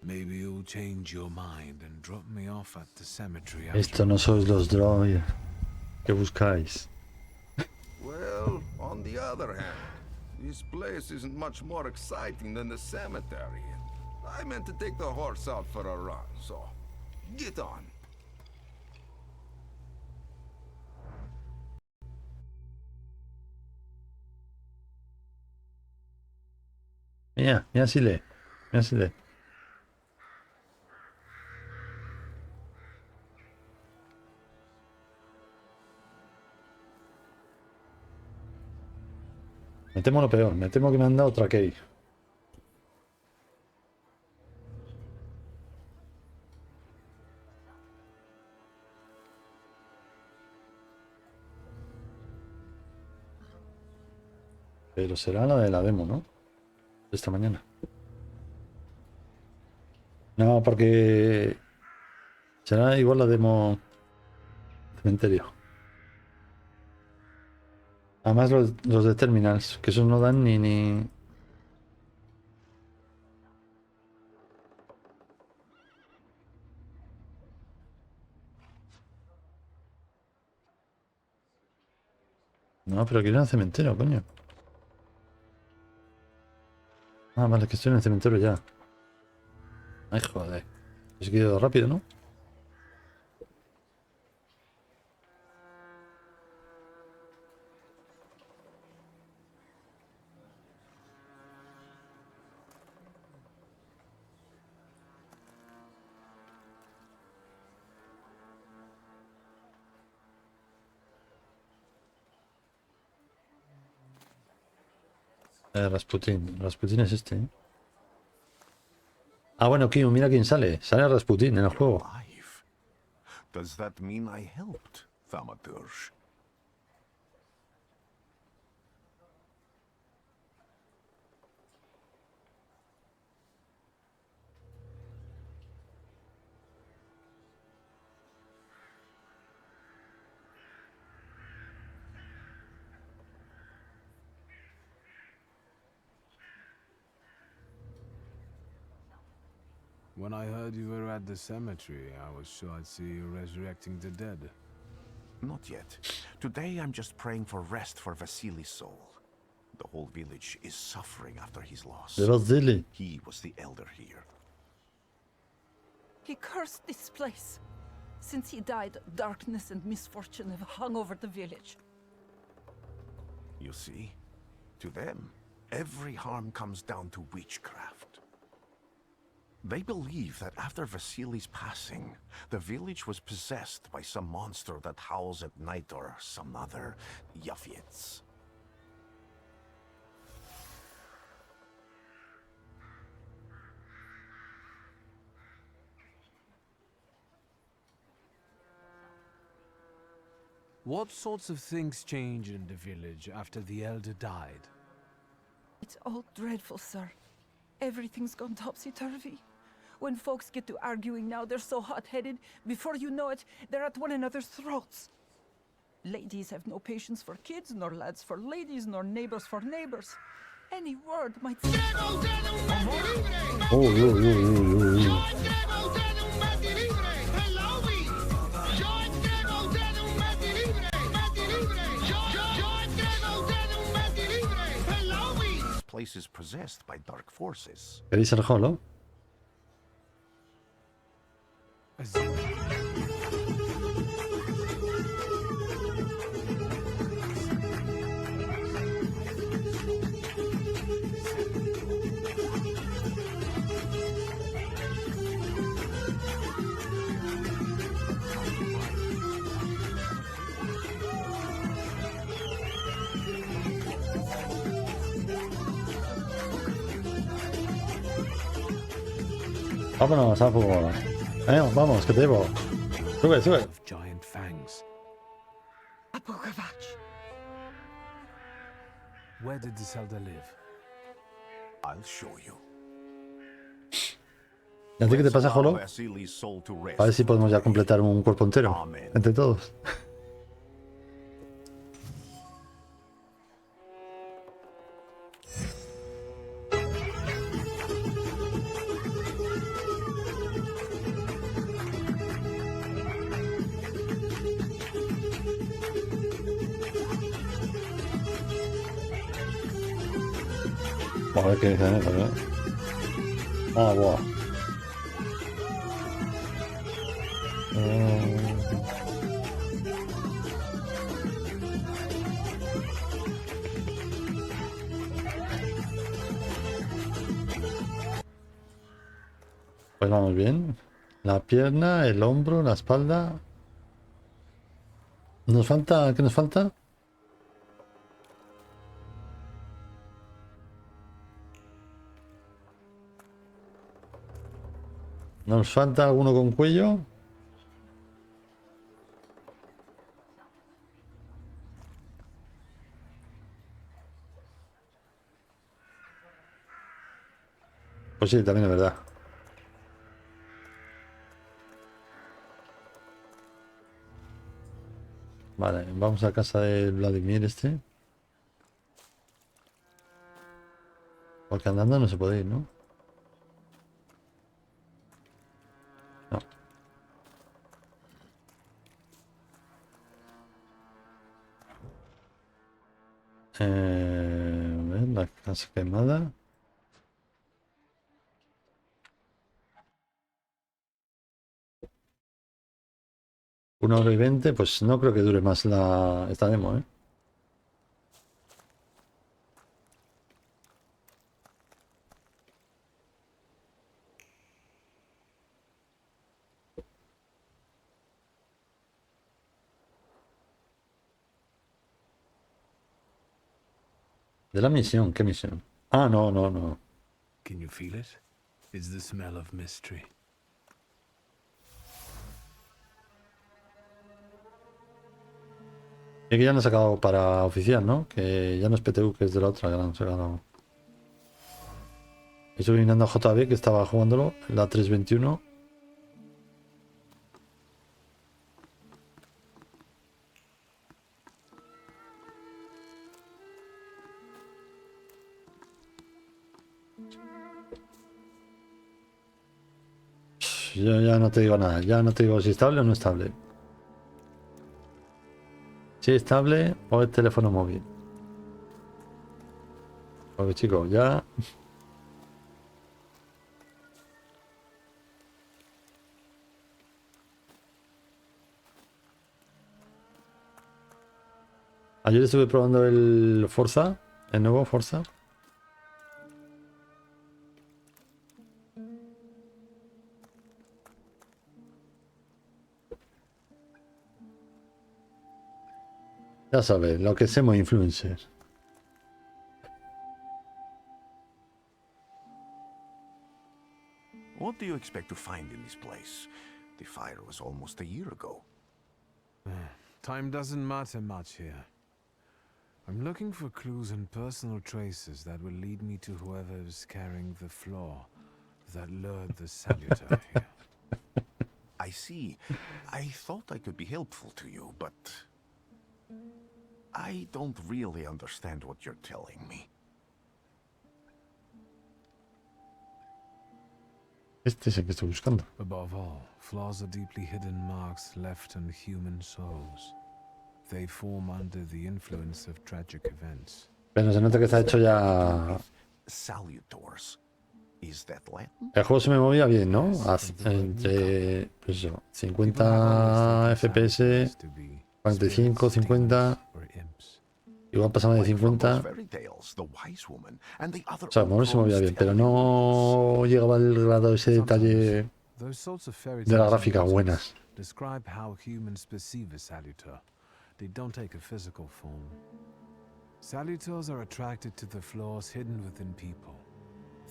Maybe you'll change your mind and drop me off at the cemetery. Esto no sois los droids. ¿Qué buscáis? Well, on the other hand, this place isn't much more exciting than the cemetery. I meant to take the horse out for a run, so get on. Mira, mira si lee. Mira si lee. Me temo lo peor, me temo que me han dado otra key. Pero será la de la demo, ¿no? De esta mañana. No, porque será igual la demo cementerio. Además los de terminals, que esos no dan ni... No, pero quiero ir al cementerio, coño. Ah, vale, que estoy en el cementerio ya. Ay, joder. Es que he ido rápido, ¿no? Rasputin. Rasputin es este, ¿eh? Ah, bueno, Kim, mira quién sale. Sale Rasputin en el juego. Does that mean I helped, Thaumaturge? When I heard you were at the cemetery, I was sure I'd see you resurrecting the dead. Not yet. Today I'm just praying for rest for Vasily's soul. The whole village is suffering after his loss. De Vasily. He was the elder here. He cursed this place. Since he died, darkness and misfortune have hung over the village. You see? To them, every harm comes down to witchcraft. They believe that after Vasily's passing, the village was possessed by some monster that howls at night or some other Yafits. What sorts of things change in the village after the elder died? It's all dreadful, sir. Everything's gone topsy-turvy. When folks get to arguing now, they're so hot-headed, before you know it, they're at one another's throats. Ladies have no patience for kids, nor lads for ladies, nor neighbors for neighbors. Any word might... This place is possessed by dark forces. ¿Queréis el holo? Vámonos, a poco. Vamos, que te llevo. Sube, sube. Giant fangs. Where did this elder live? I'll show you. ¿Y a ti qué te pasa, Holo? A ver si podemos ya completar un cuerpo entero. Entre todos. A ver qué dicen eso, ¿no? Ah, buah. Pues vamos bien. La pierna, el hombro, la espalda. ¿Nos falta? ¿Qué nos falta? ¿Nos falta alguno con cuello? Pues sí, también es verdad. Vale, vamos a casa de Vladimir este. Porque andando no se puede ir, ¿no? No. A ver, la casa quemada. Una hora y 20, pues no creo que dure más esta demo, ¿eh? De la misión, ¿qué misión? Ah, no, no, no. Can you feel it? It's the smell of mystery. Y que ya han sacado para oficial, ¿no? Que ya no es PTU, que es de la otra que han sacado. Estoy mirando a JB, que estaba jugándolo, la 321. Yo ya no te digo nada, ya no te digo si estable o no estable. Si es estable o es teléfono móvil. Porque chicos, ya... Ayer estuve probando el Forza, el nuevo Forza. Ya sabes, lo que somos influencers. What do you expect to find in this place? The fire was almost a year ago. Time doesn't matter much here. I'm looking for clues and personal traces that will lead me to whoever is carrying the flaw that lured the Salutar here. I see. I thought I could be helpful to you, but I don't really understand what you're telling me. Este es el que estoy buscando. Above all, flaws are deeply hidden marks left on human souls. They form under the influence of tragic events. Pero se nota que está hecho ya... Salutors. Is that Latin? El juego se me movía bien, ¿no? Entre, pues eso, 50 FPS, 45, 50... Igual pasaba de 50... O sea, mover se movía bien, pero no llegaba al grado ese detalle de las gráficas buenas. Describe how humans perceive a salutar. They don't take a physical form. Salutars are attracted to the flaws hidden within people.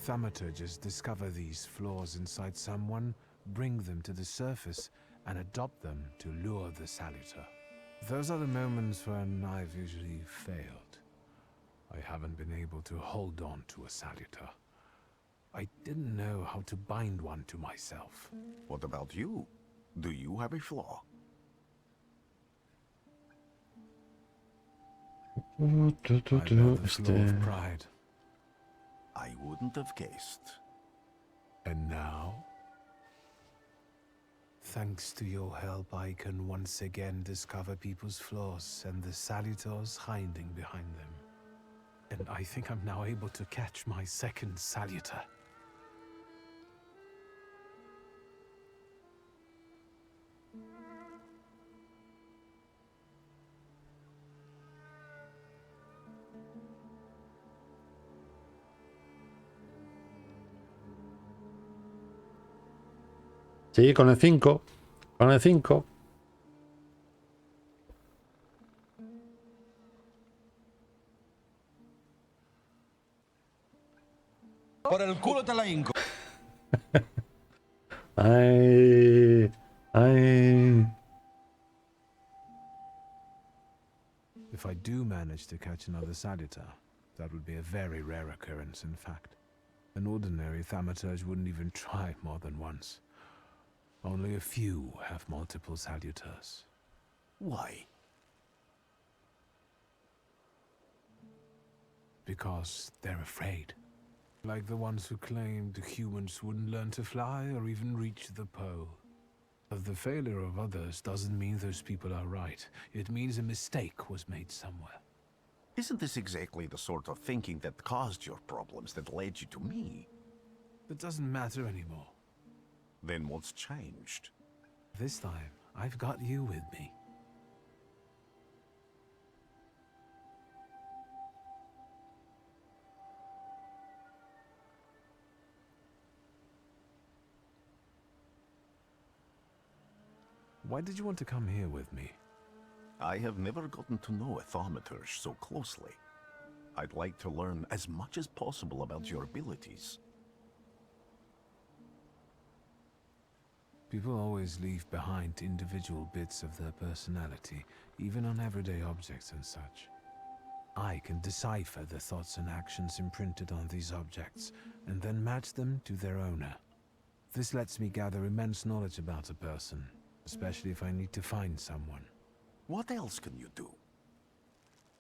Thaumaturges discover these flaws inside someone, bring them to the surface, and adopt them to lure the salutar. Those are the moments when I've usually failed. I haven't been able to hold on to a salutar. I didn't know how to bind one to myself. What about you? Do you have a flaw? I bear the flaw of pride. I wouldn't have guessed. And now? Thanks to your help, I can once again discover people's flaws and the salutars hiding behind them. And I think I'm now able to catch my second salutar. Sí, con el 5. Con el 5. Por el culo te la hinco. Ay. Ay. If I do manage to catch another salutar, that would be a very rare occurrence, in fact. An ordinary Thaumaturge wouldn't even try more than once. Only a few have multiple salutars. Why? Because they're afraid. Like the ones who claimed humans wouldn't learn to fly or even reach the pole. But the failure of others doesn't mean those people are right. It means a mistake was made somewhere. Isn't this exactly the sort of thinking that caused your problems that led you to me? It doesn't matter anymore. Then what's changed? This time, I've got you with me. Why did you want to come here with me? I have never gotten to know a Thaumaturge so closely. I'd like to learn as much as possible about your abilities. People always leave behind individual bits of their personality, even on everyday objects and such. I can decipher the thoughts and actions imprinted on these objects, and then match them to their owner. This lets me gather immense knowledge about a person, especially if I need to find someone. What else can you do?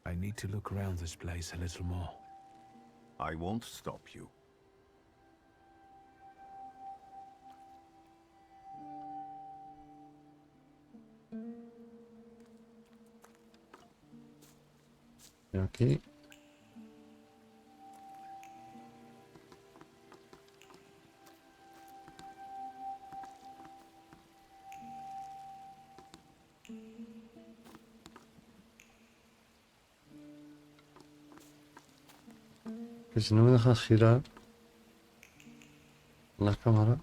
I need to look around this place a little more. I won't stop you. Aquí. Que si no me dejas girar la cámara.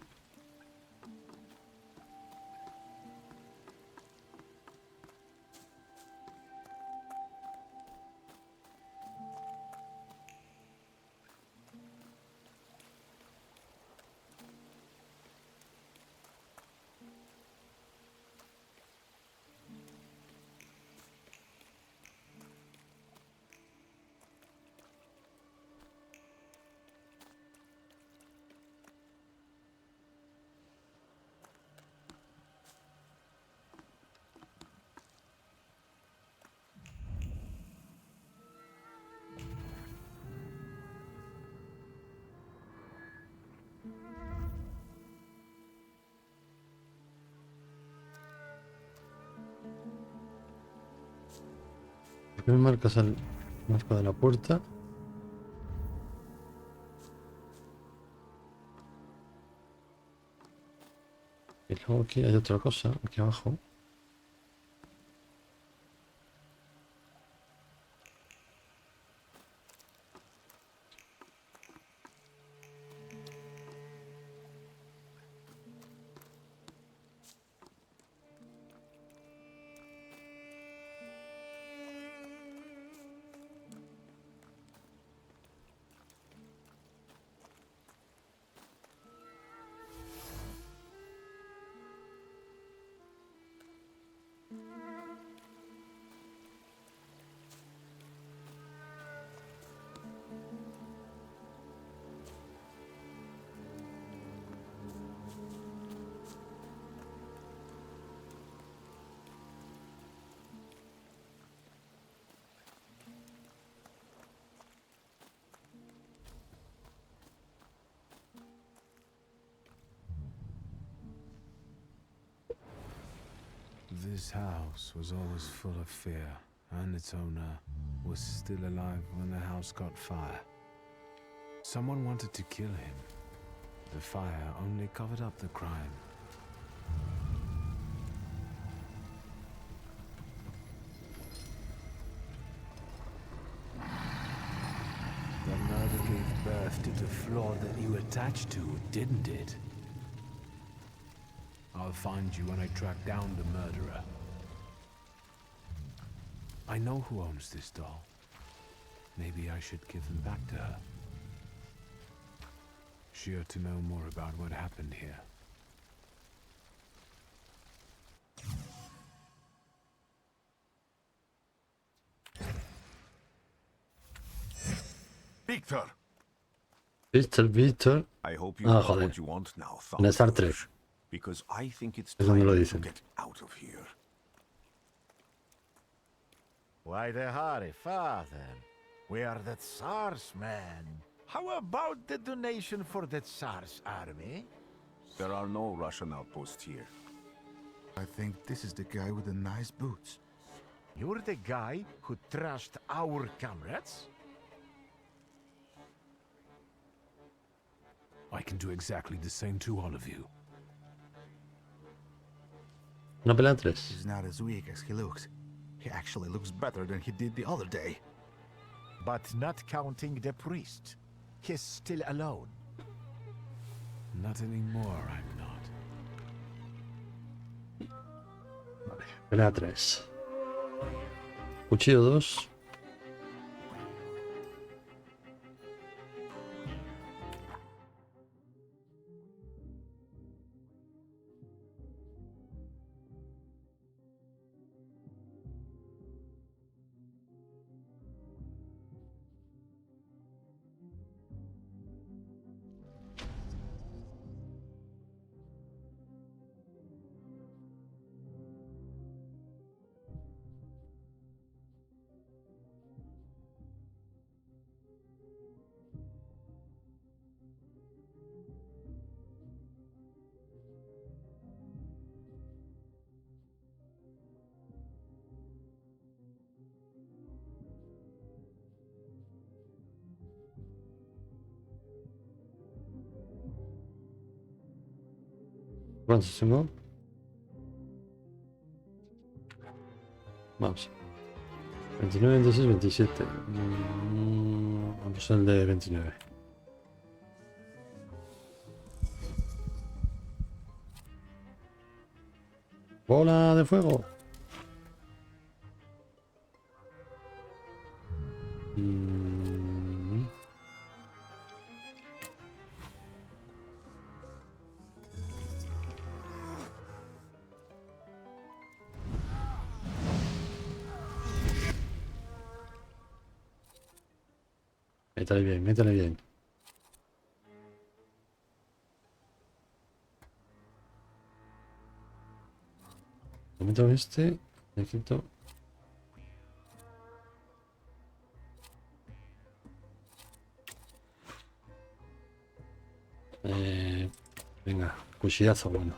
Aquí me marcas el marco de la puerta. Y luego aquí hay otra cosa, aquí abajo. This house was always full of fear, and its owner was still alive when the house got fire. Someone wanted to kill him. The fire only covered up the crime. The murder gave birth to the flaw that you attached to, didn't it? I'll find you when I track down the murderer. I know who owns this doll. Maybe I should give them back to her. She ought to know more about what happened here. Victor! Víctor. I hope you know Joder. what you want now, En Star Thaumaturge, Trek. because I think it's Es donde lo time to dicen. get out of here. Why the hurry, father? We are the Tsar's men. How about the donation for the Tsar's army? There are no Russian outposts here. I think this is the guy with the nice boots. You're the guy who trashed our comrades? I can do exactly the same to all of you. Una pelea en 3. He's not as weak as he looks. He actually looks better than he did the other day. But not counting the priest. He's still alone. Not anymore, I'm not. Vale, pelea 3. Cuchillo 2. ¿Cuántos tengo? Vamos. 29, 26, 27. Vamos al de 29. ¡Bola de fuego! Métale bien, métale bien. Momento este, le quito. Venga, cuchillazo bueno.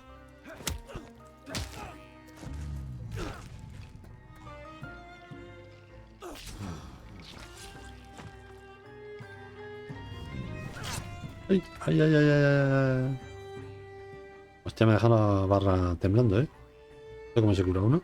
Ay, ay, ay, ay, ay, ay, ay. Hostia, me ha dejado la barra temblando, ¿eh? ¿Cómo se cura uno?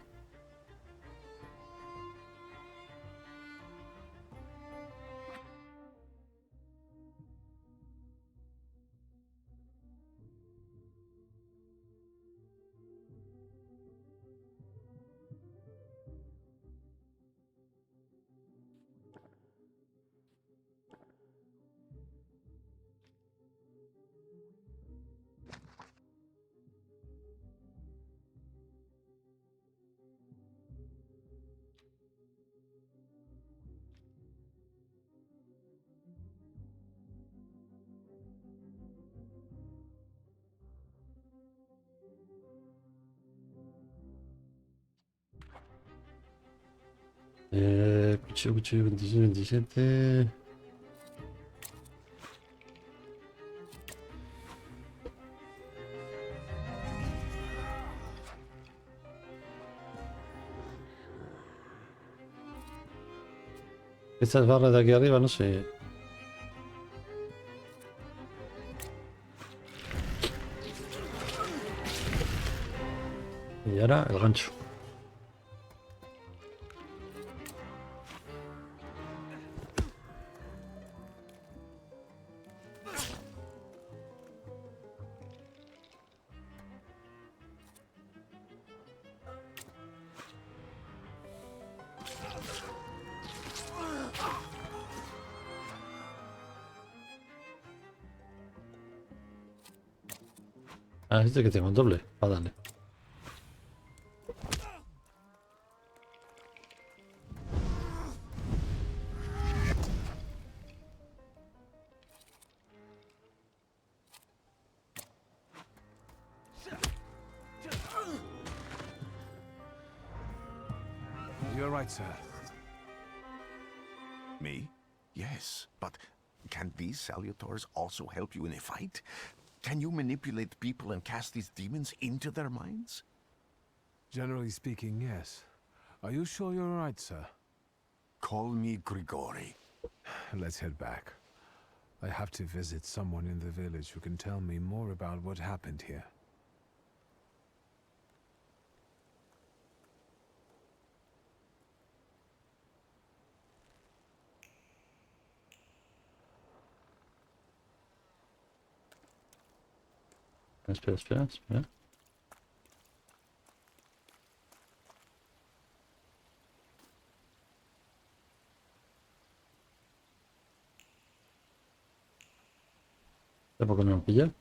Cuchillo, cuchillo, 26, 27. Estas barras de aquí arriba, no sé. Y ahora el gancho. Ah, este que tengo un doble. Va, dale. You're right, sir. Me? Yes, but can these salutors also help you in a fight? Can you manipulate people and cast these demons into their minds? Generally speaking, yes. Are you sure you're right, sir? Call me Grigori. Let's head back. I have to visit someone in the village who can tell me more about what happened here. Espera, espera, espera. ¿Por qué no me pilla?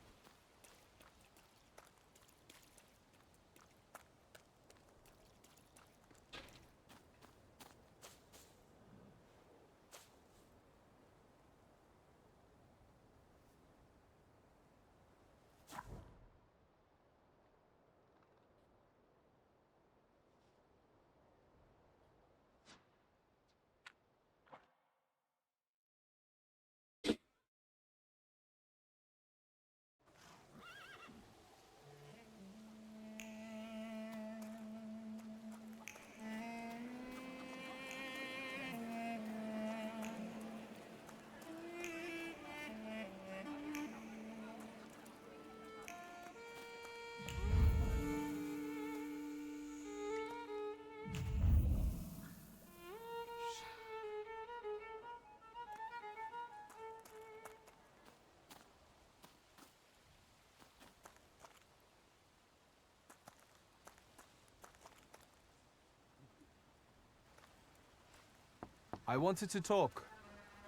I wanted to talk.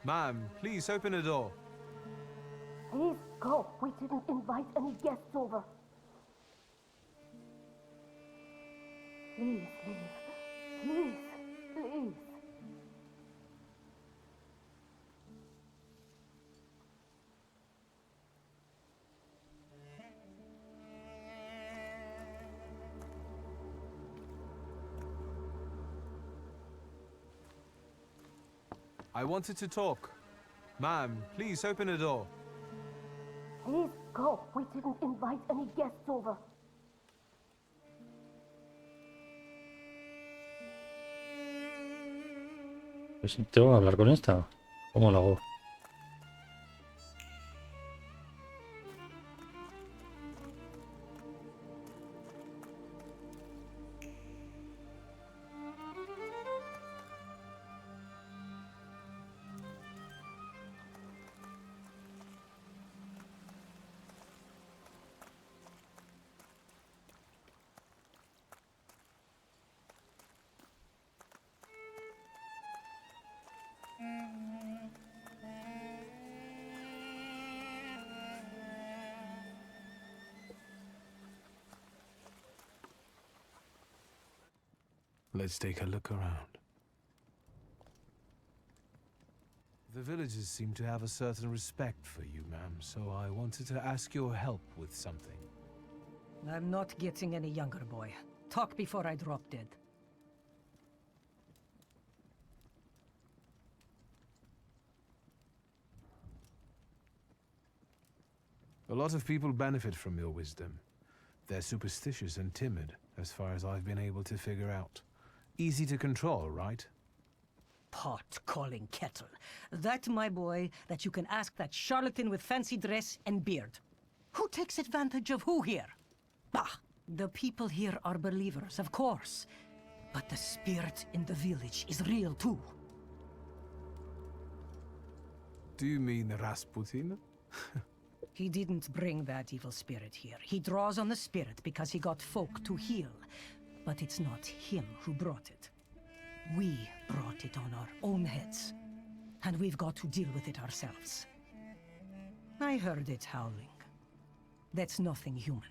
Ma'am, please open the door. Please go. We didn't invite any guests over. Please leave. Please, please. I wanted to talk. Ma'am, please open the door. Please go. We didn't invite any guests over. Pues tengo que hablar con esta. ¿Cómo lo hago? Let's take a look around. The villagers seem to have a certain respect for you, ma'am, so I wanted to ask your help with something. I'm not getting any younger, boy. Talk before I drop dead. A lot of people benefit from your wisdom. They're superstitious and timid, as far as I've been able to figure out. Easy to control, right? Pot calling kettle. That, my boy, that you can ask that charlatan with fancy dress and beard. Who takes advantage of who here? Bah! The people here are believers, of course. But the spirit in the village is real too. Do you mean Rasputin? He didn't bring that evil spirit here. He draws on the spirit because he got folk to heal. But it's not him who brought it. We brought it on our own heads. And we've got to deal with it ourselves. I heard it howling. That's nothing human.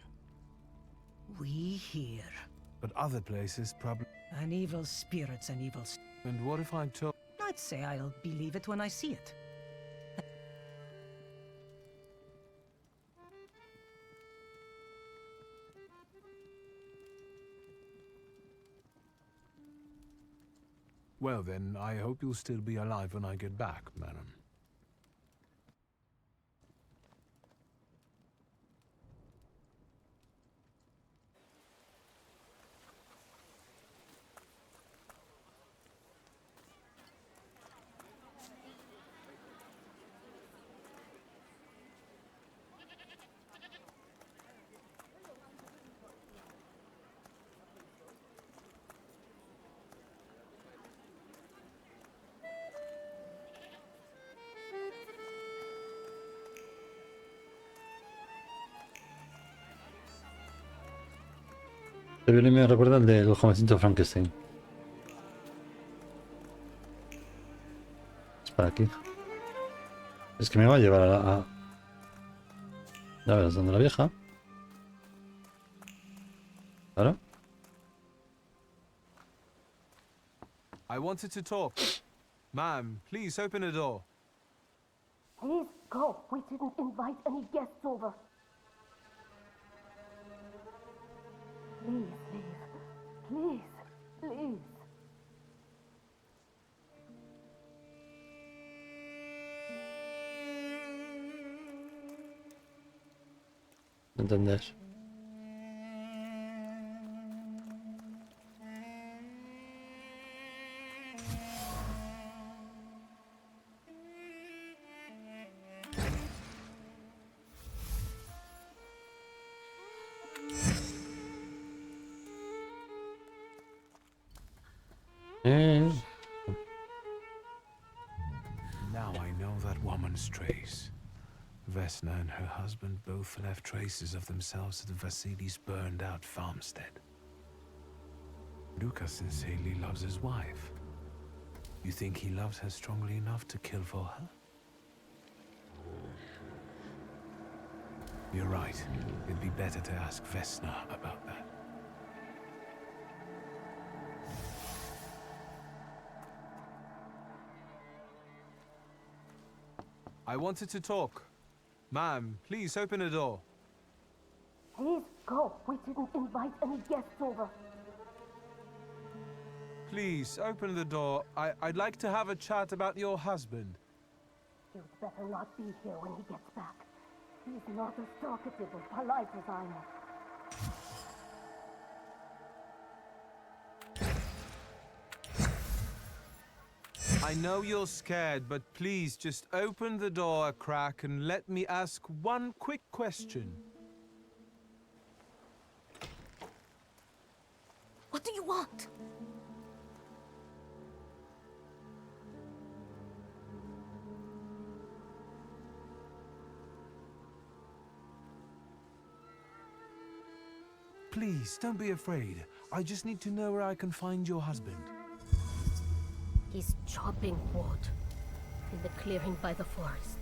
We here. But other places probably... An evil spirit's an evil... And what if I told... I'd say I'll believe it when I see it. Well then, I hope you'll still be alive when I get back, madam. Este violín me recuerda al del jovencito Frankenstein. Es para aquí. Es que me va a llevar a la... Ya verás dónde la vieja. Claro. I wanted to talk. Ma'am, please open the door. Please go. We didn't invite any guests over. Please leave. Please, please. ¿Entendés? Now I know that woman's trace. Vesna and her husband both left traces of themselves at Vasily's burned-out farmstead. Luka sincerely loves his wife. You think he loves her strongly enough to kill for her? You're right. It'd be better to ask Vesna about that. I wanted to talk. Ma'am, please open the door. Please go. We didn't invite any guests over. Please, open the door. I'd like to have a chat about your husband. You'd better not be here when he gets back. He's not as talkative or polite as I am. I know you're scared, but please just open the door a crack and let me ask one quick question. What do you want? Please, don't be afraid. I just need to know where I can find your husband. He's chopping wood in the clearing by the forest.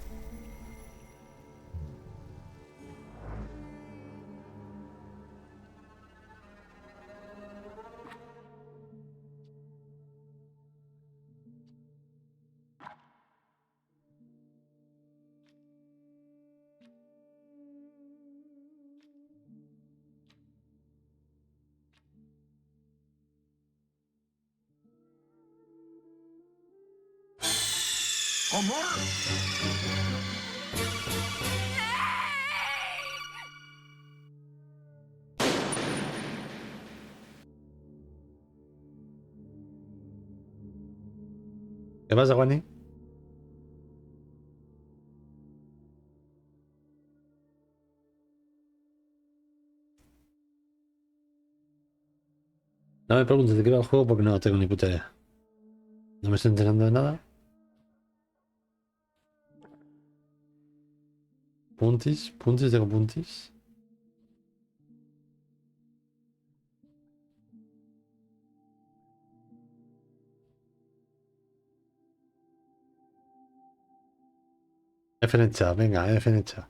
¿Cómo? ¿Qué pasa, Juani? No me preguntes de qué va el juego porque no tengo ni puta idea. No me estoy enterando de nada. Puntis, puntis, tengo puntis. F en el chat, venga, F en el chat.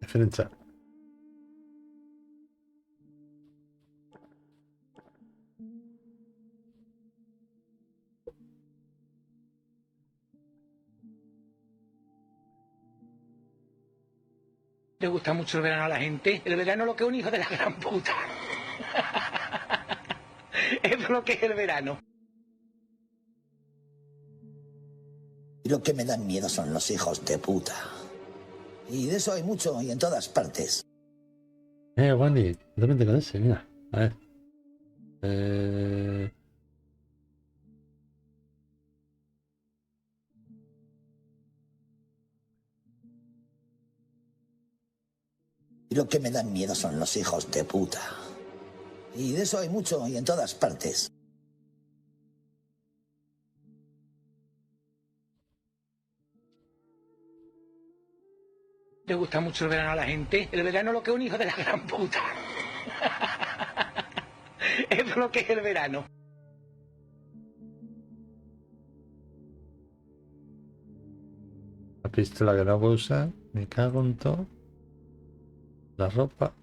F en el chat. Le gusta mucho el verano a la gente. El verano lo que es un hijo de la gran puta. Eso es lo que es el verano. Y lo que me dan miedo son los hijos de puta. Y de eso hay mucho y en todas partes. Juani, yo también tengo ese, mira. A ver. Y lo que me dan miedo son los hijos de puta. Y de eso hay mucho y en todas partes. Le gusta mucho el verano a la gente. El verano lo que es un hijo de la gran puta. Eso es lo que es el verano. La pistola que no puedo usar. Me cago en todo. La ropa.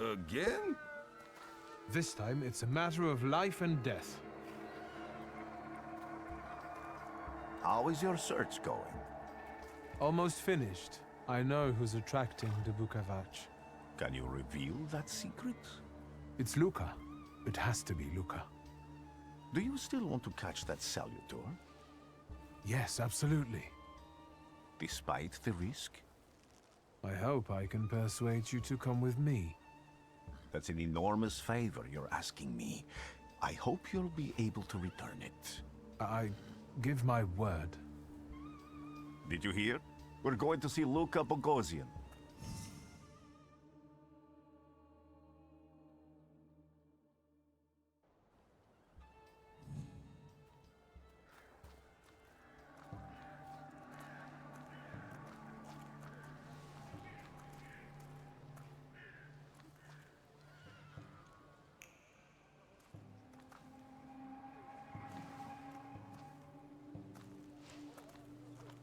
Again? This time, it's a matter of life and death. How is your search going? Almost finished. I know who's attracting the Bukavach. Can you reveal that secret? It's Luca. It has to be Luca. Do you still want to catch that Salutor? Yes, absolutely. Despite the risk? I hope I can persuade you to come with me. That's an enormous favor you're asking me. I hope you'll be able to return it. I give my word. Did you hear? We're going to see Luca Bogosian.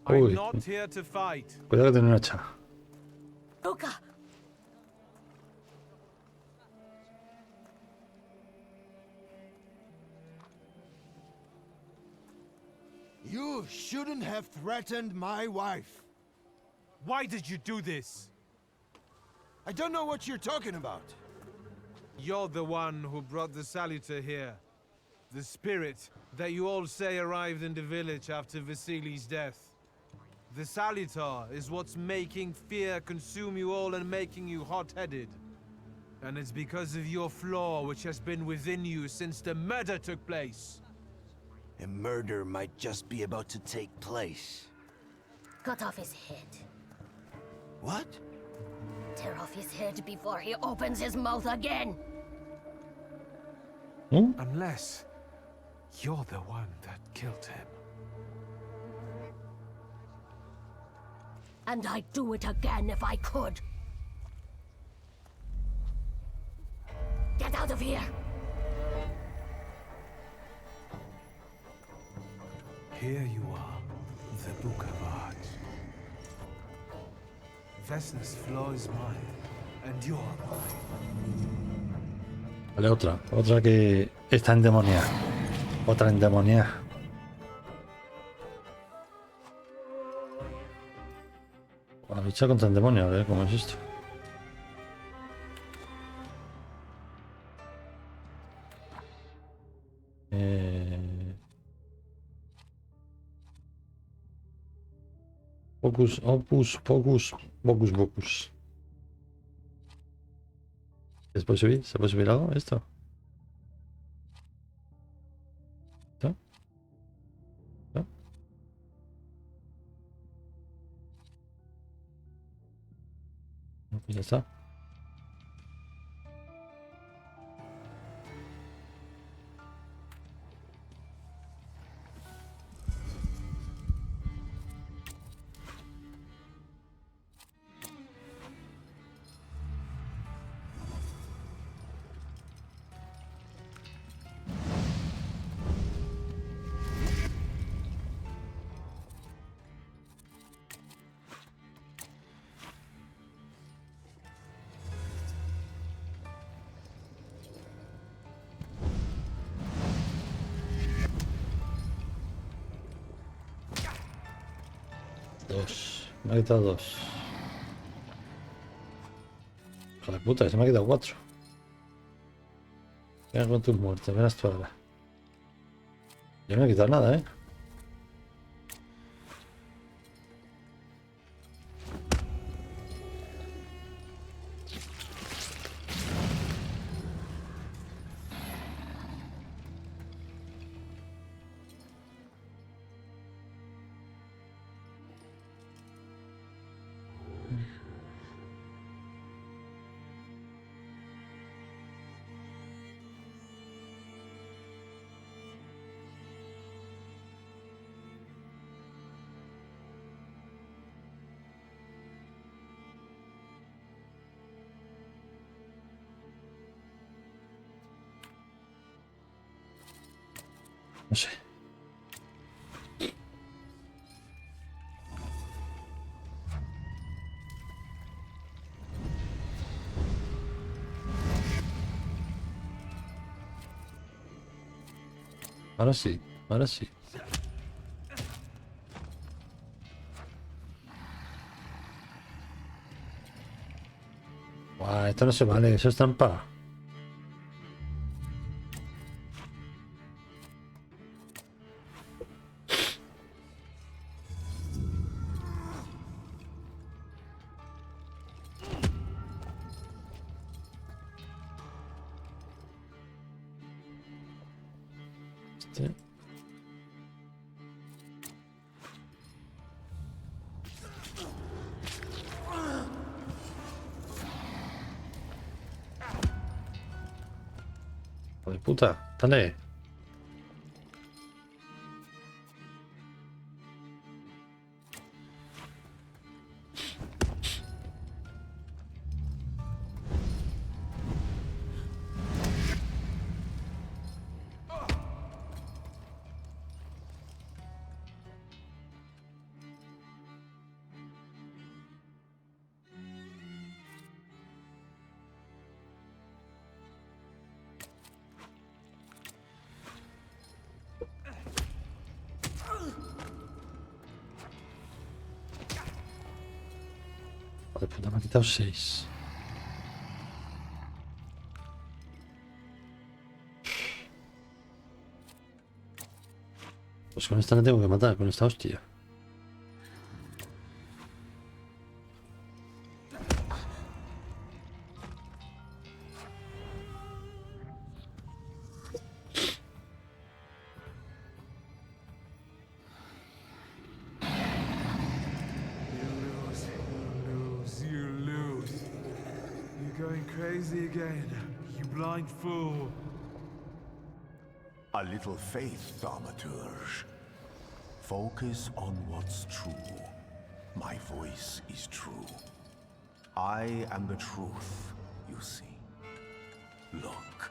I'm not here to fight. Cuidado que tiene un hacha. Luca! You shouldn't have threatened my wife. Why did you do this? I don't know what you're talking about. You're the one who brought the Salutor here. The spirit that you all say arrived in the village after Vasili's death. The Salutor is what's making fear consume you all and making you hot-headed. And it's because of your flaw which has been within you since the murder took place. A murder might just be about to take place. Cut off his head. What? Tear off his head before he opens his mouth again. Unless you're the one that killed him. And I'd do it again if I could. Get out of here! Here you are, the Bukavach. Vesna's flaw is mine, and you're mine. Vale, otra que está endemoniada. Otra endemoniada. La lucha contra el demonio, a ver cómo es esto. Focus, opus, focus, focus, focus. ¿Se puede subir? ¿Se puede subir algo? ¿Esto? ¿Esto? ¿Esto? No, pues ya está. Dos. Me ha quitado dos. Hijo de puta, se me ha quitado cuatro. Venga con tus muertes, verás tú ahora. Yo no me he quitado nada, ¿eh? No sé. Ahora sí, ahora sí. Buah, esto no se vale, eso es trampa. Este. Hijo de puta, dale. Joder, puta, me ha quitado 6. Pues con esta la tengo que matar, con esta hostia. Crazy again, you blind fool. A little faith, Thaumaturge. Focus on what's true. My voice is true. I am the truth, you see. Look.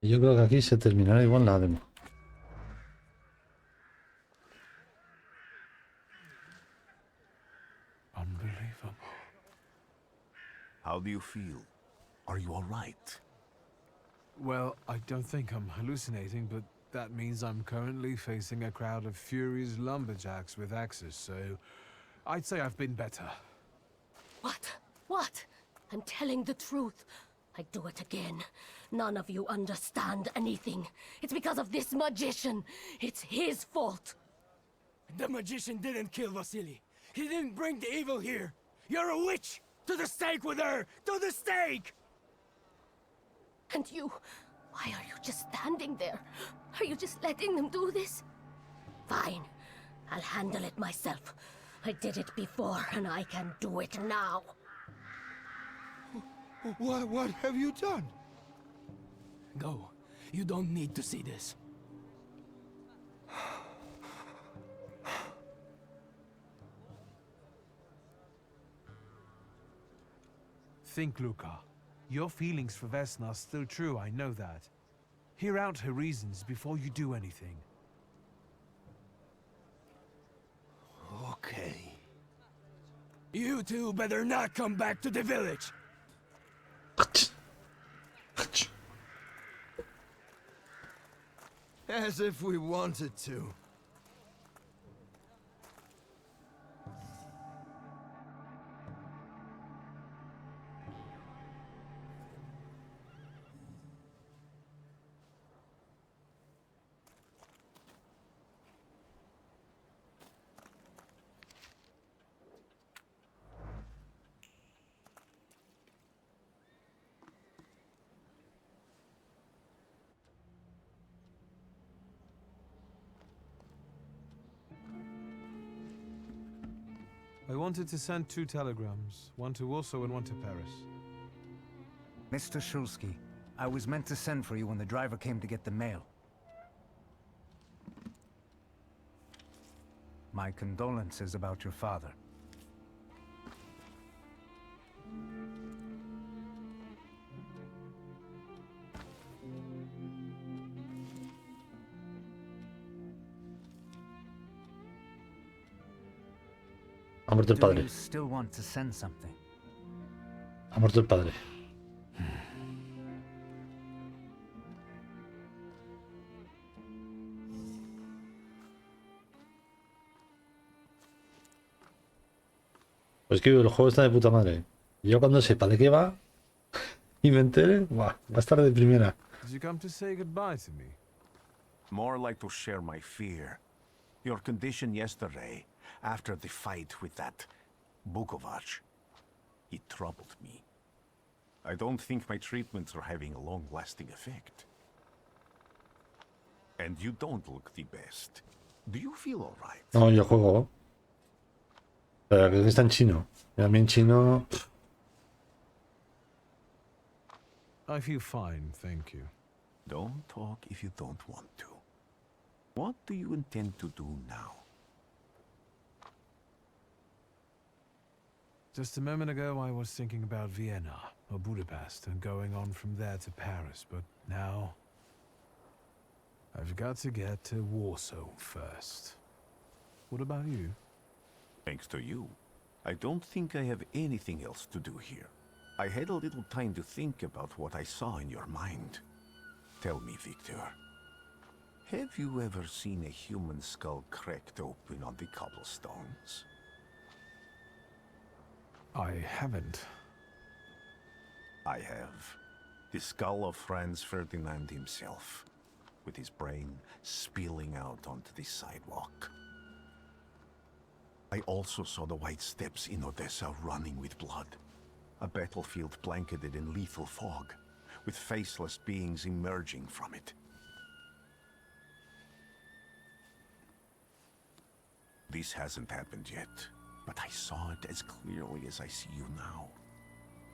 Y yo creo que aquí se terminará igual la demo. Unbelievable. How do you feel? Are you all right? Well, I don't think I'm hallucinating, but that means I'm currently facing a crowd of furious lumberjacks with axes, so I'd say I've been better. What? What? I'm telling the truth. I do it again. None of you understand anything. It's because of this magician. It's his fault. The magician didn't kill Vasily. He didn't bring the evil here. You're a witch! To the stake with her! To the stake! And you... why are you just standing there? Are you just letting them do this? Fine. I'll handle it myself. I did it before, and I can do it now. What have you done? Go. You don't need to see this. Think, Luca. Your feelings for Vesna are still true, I know that. Hear out her reasons before you do anything. Okay. You two better not come back to the village. As if we wanted to. I wanted to send 2 telegrams, one to Warsaw and one to Paris. Mr. Shulsky, I was meant to send for you when the driver came to get the mail. My condolences about your father. Ha muerto el Do padre. you still want to send something? Ha muerto el padre. Pues que el juego está de puta madre. Y yo cuando sepa de qué va y me entere, va a estar de primera. Did you come to say goodbye to me? More like to share my fear. Your condition yesterday, after the fight with that Bukovac, it troubled me. I don't think my treatments are having a long-lasting effect. And you don't look the best. Do you feel all right? No, yo juego. Pero creo que está en chino. Y a mí en chino... I feel fine, thank you. Don't talk if you don't want to. What do you intend to do now? Just a moment ago I was thinking about Vienna or Budapest and going on from there to Paris, but now I've got to get to Warsaw first. What about you? Thanks to you, I don't think I have anything else to do here. I had a little time to think about what I saw in your mind. Tell me, Victor, have you ever seen a human skull cracked open on the cobblestones? I haven't. I have. The skull of Franz Ferdinand himself, with his brain spilling out onto the sidewalk. I also saw the white steps in Odessa running with blood. A battlefield blanketed in lethal fog, with faceless beings emerging from it. This hasn't happened yet, but I saw it as clearly as I see you now.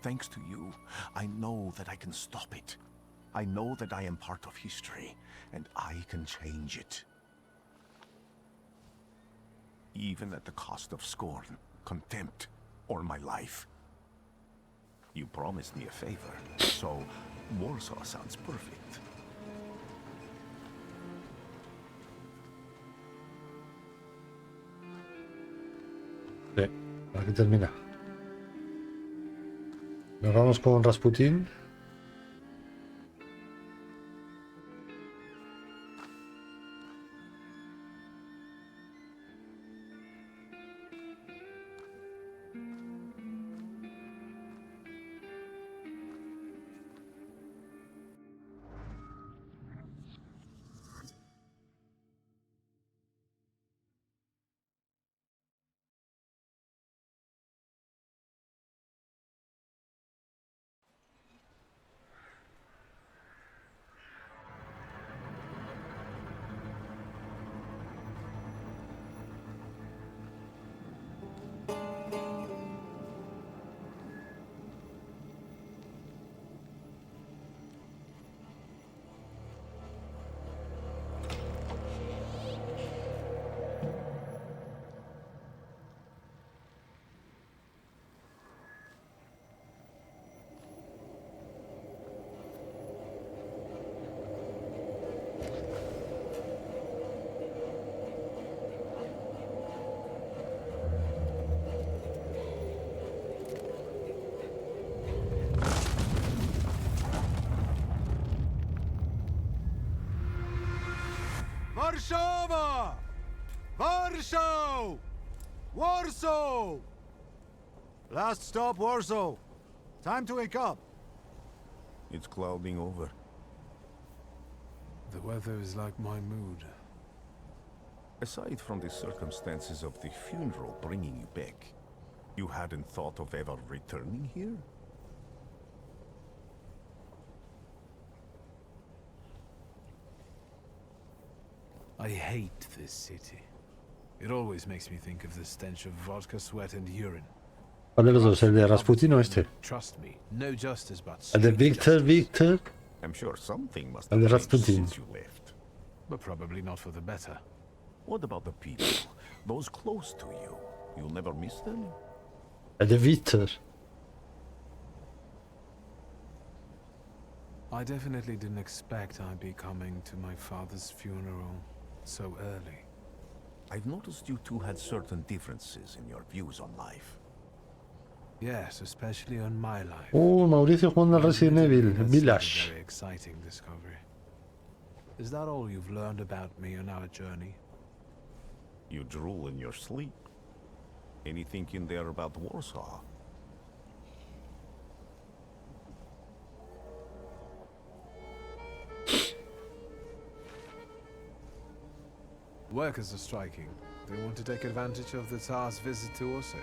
Thanks to you, I know that I can stop it. I know that I am part of history, and I can change it. Even at the cost of scorn, contempt, or my life. You promised me a favor, so Warsaw sounds perfect. Sí, aquí termina. Nos vamos con Rasputin. Warszawa! Warsaw! Warsaw! Last stop, Warsaw. Time to wake up. It's clouding over. The weather is like my mood. Aside from the circumstances of the funeral bringing you back, you hadn't thought of ever returning here? I hate this city. It always makes me think of the stench of vodka, sweat and urine. ¿Cuál de los dos? ¿El de Rasputin o este? Trust me, no justice but El de Victor. I'm sure something must El have de changed Rasputin. since you left. But probably not for the better. What about the people? Those close to you? You'll never miss them? El de Victor. I definitely didn't expect I'd be coming to my father's funeral so early. I've noticed you two had certain differences in your views on life. Yes, especially on my life. Mauricio jugando al Resident Evil That's Village. a very exciting discovery. Is that all you've learned about me on our journey? You drool in your sleep. Anything in there about Warsaw? Workers are striking. They want to take advantage of the Tsar's visit to Warsaw.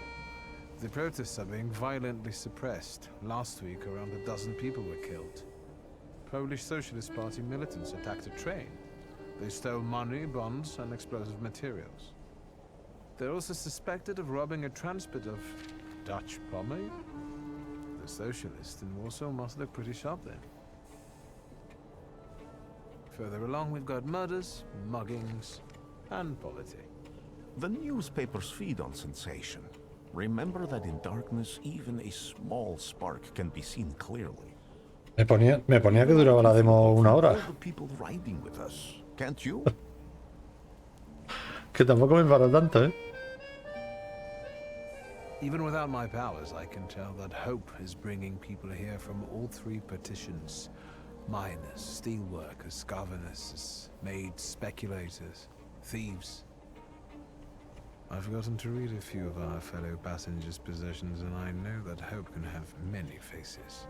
The protests are being violently suppressed. Last week, around a dozen people were killed. Polish Socialist Party militants attacked a train. They stole money, bonds, and explosive materials. They're also suspected of robbing a transport of Dutch pomade. The socialists in Warsaw must look pretty sharp then. Further along, we've got murders, muggings, and politics. The newspapers feed on sensation. Remember that in darkness, even a small spark can be seen clearly. Me ponía que duraba la demo 1 hora. All the people riding with us, can't you? Que tampoco me para tanto, ¿eh? Even without my powers, I can tell that hope is bringing people here from all three petitions. Miners, steelworkers, governesses, maids, speculators, thieves. I've gotten to read a few of our fellow passengers' possessions, and I know that hope can have many faces.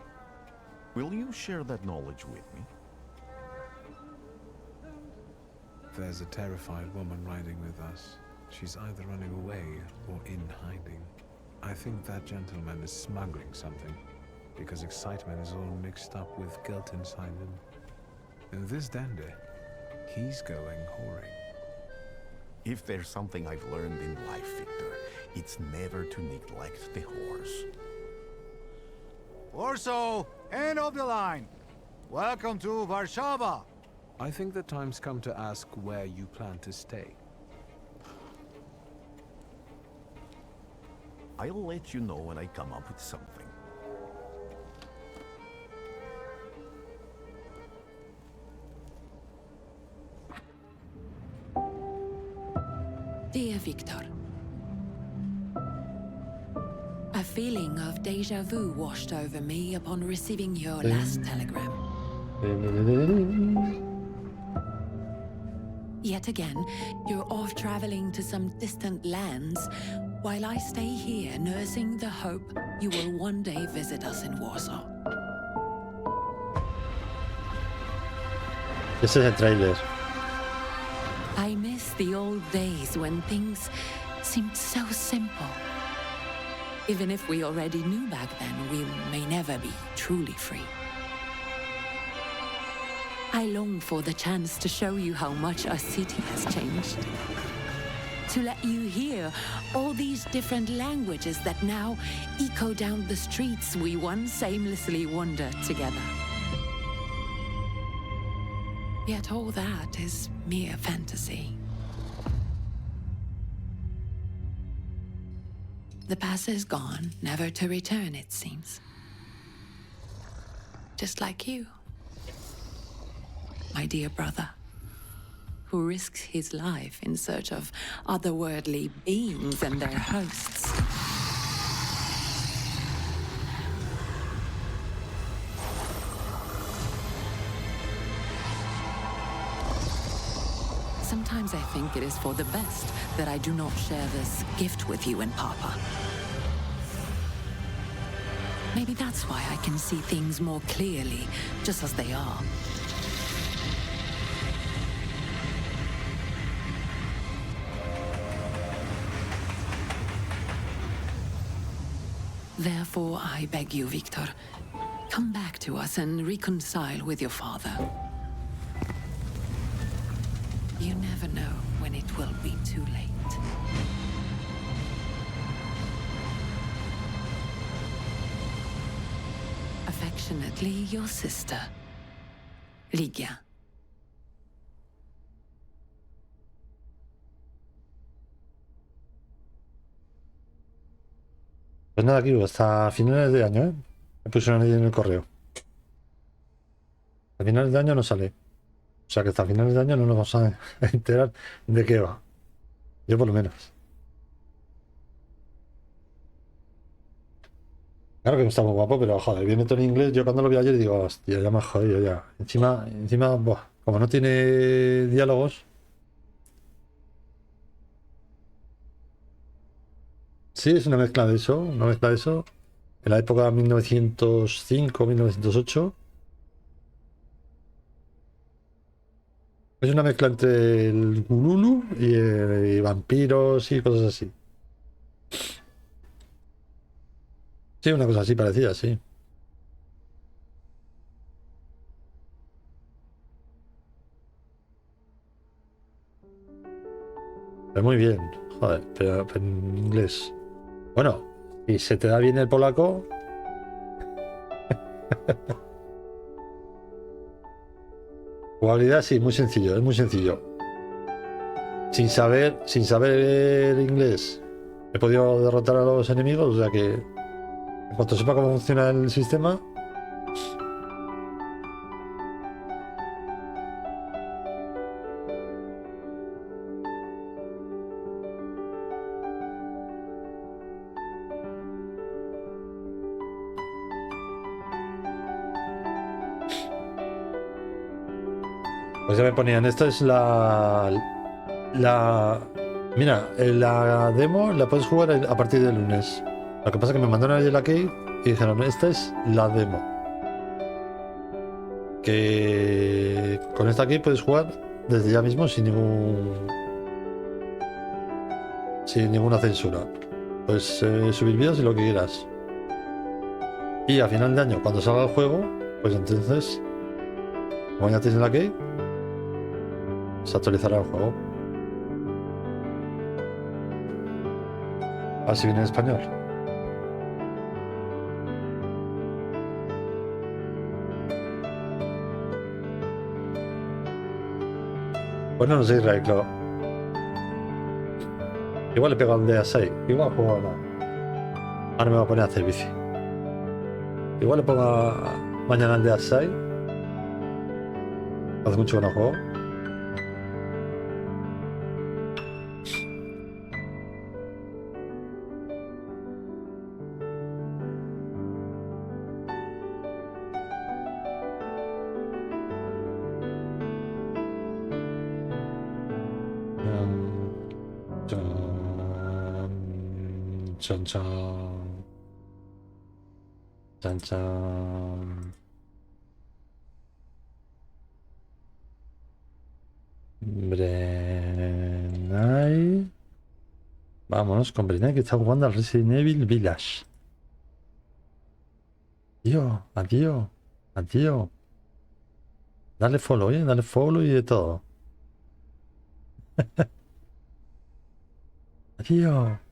Will you share that knowledge with me? There's a terrified woman riding with us. She's either running away or in hiding. I think that gentleman is smuggling something, because excitement is all mixed up with guilt inside him. And this dandy, he's going whoring. If there's something I've learned in life, Victor, it's never to neglect the horse. Warsaw, end of the line. Welcome to Warszawa. I think the time's come to ask where you plan to stay. I'll let you know when I come up with something. Dear Victor, A feeling of déjà vu washed over me upon receiving your last telegram. Yet again, you're off traveling to some distant lands, while I stay here nursing the hope you will one day visit us in Warsaw. Ese es el tráiler. I miss the old days when things seemed so simple. Even if we already knew back then, we may never be truly free. I long for the chance to show you how much our city has changed. To let you hear all these different languages that now echo down the streets we once aimlessly wandered together. Yet all that is mere fantasy. The past is gone, never to return, it seems. Just like you, my dear brother, who risks his life in search of otherworldly beings and their hosts. Sometimes I think it is for the best that I do not share this gift with you and Papa. Maybe that's why I can see things more clearly, just as they are. Therefore, I beg you, Victor, come back to us and reconcile with your father. You never know when it will be too late. Affectionately, your sister, Ligia. Pues nada, aquí hasta finales de año, ¿eh? Me pusieron ahí en el correo. A finales de año no sale. O sea que hasta finales de año no nos vamos a enterar de qué va. Yo por lo menos. Claro que está muy guapo, pero joder, viene todo en inglés. Yo cuando lo vi ayer digo, hostia, ya me he jodido ya. Encima, buah, como no tiene diálogos. Sí, es una mezcla de eso, En la época 1905, 1908. Es una mezcla entre el Gululu y vampiros y cosas así. Sí, una cosa así parecida, sí. Pero muy bien, joder, pero en inglés. Bueno, si se te da bien el polaco. Jugabilidad, sí, muy sencillo, es muy sencillo. Sin saber inglés, he podido derrotar a los enemigos, o sea que en cuanto sepa cómo funciona el sistema. Pues ya me ponían, esta es mira, la demo la puedes jugar a partir del lunes. Lo que pasa es que me mandaron ayer la key y dijeron, esta es la demo. Que con esta key puedes jugar desde ya mismo sin ninguna censura. Puedes subir vídeos y lo que quieras. Y a final de año, cuando salga el juego, pues entonces, como ya tienes la key, se actualizará el juego. Así viene en español. Bueno, no sé, Israel, claro. Igual le pego al de A6. Igual juego ahora. Ahora me voy a poner a hacer bici. Igual le pongo mañana al de A6. Hace mucho que no juego. Chan, chan. Chan, chan. Brenai. Vámonos con Brenai, que está jugando al Resident Evil Village. Adiós, adiós, adiós. Dale follow y de todo. Adiós.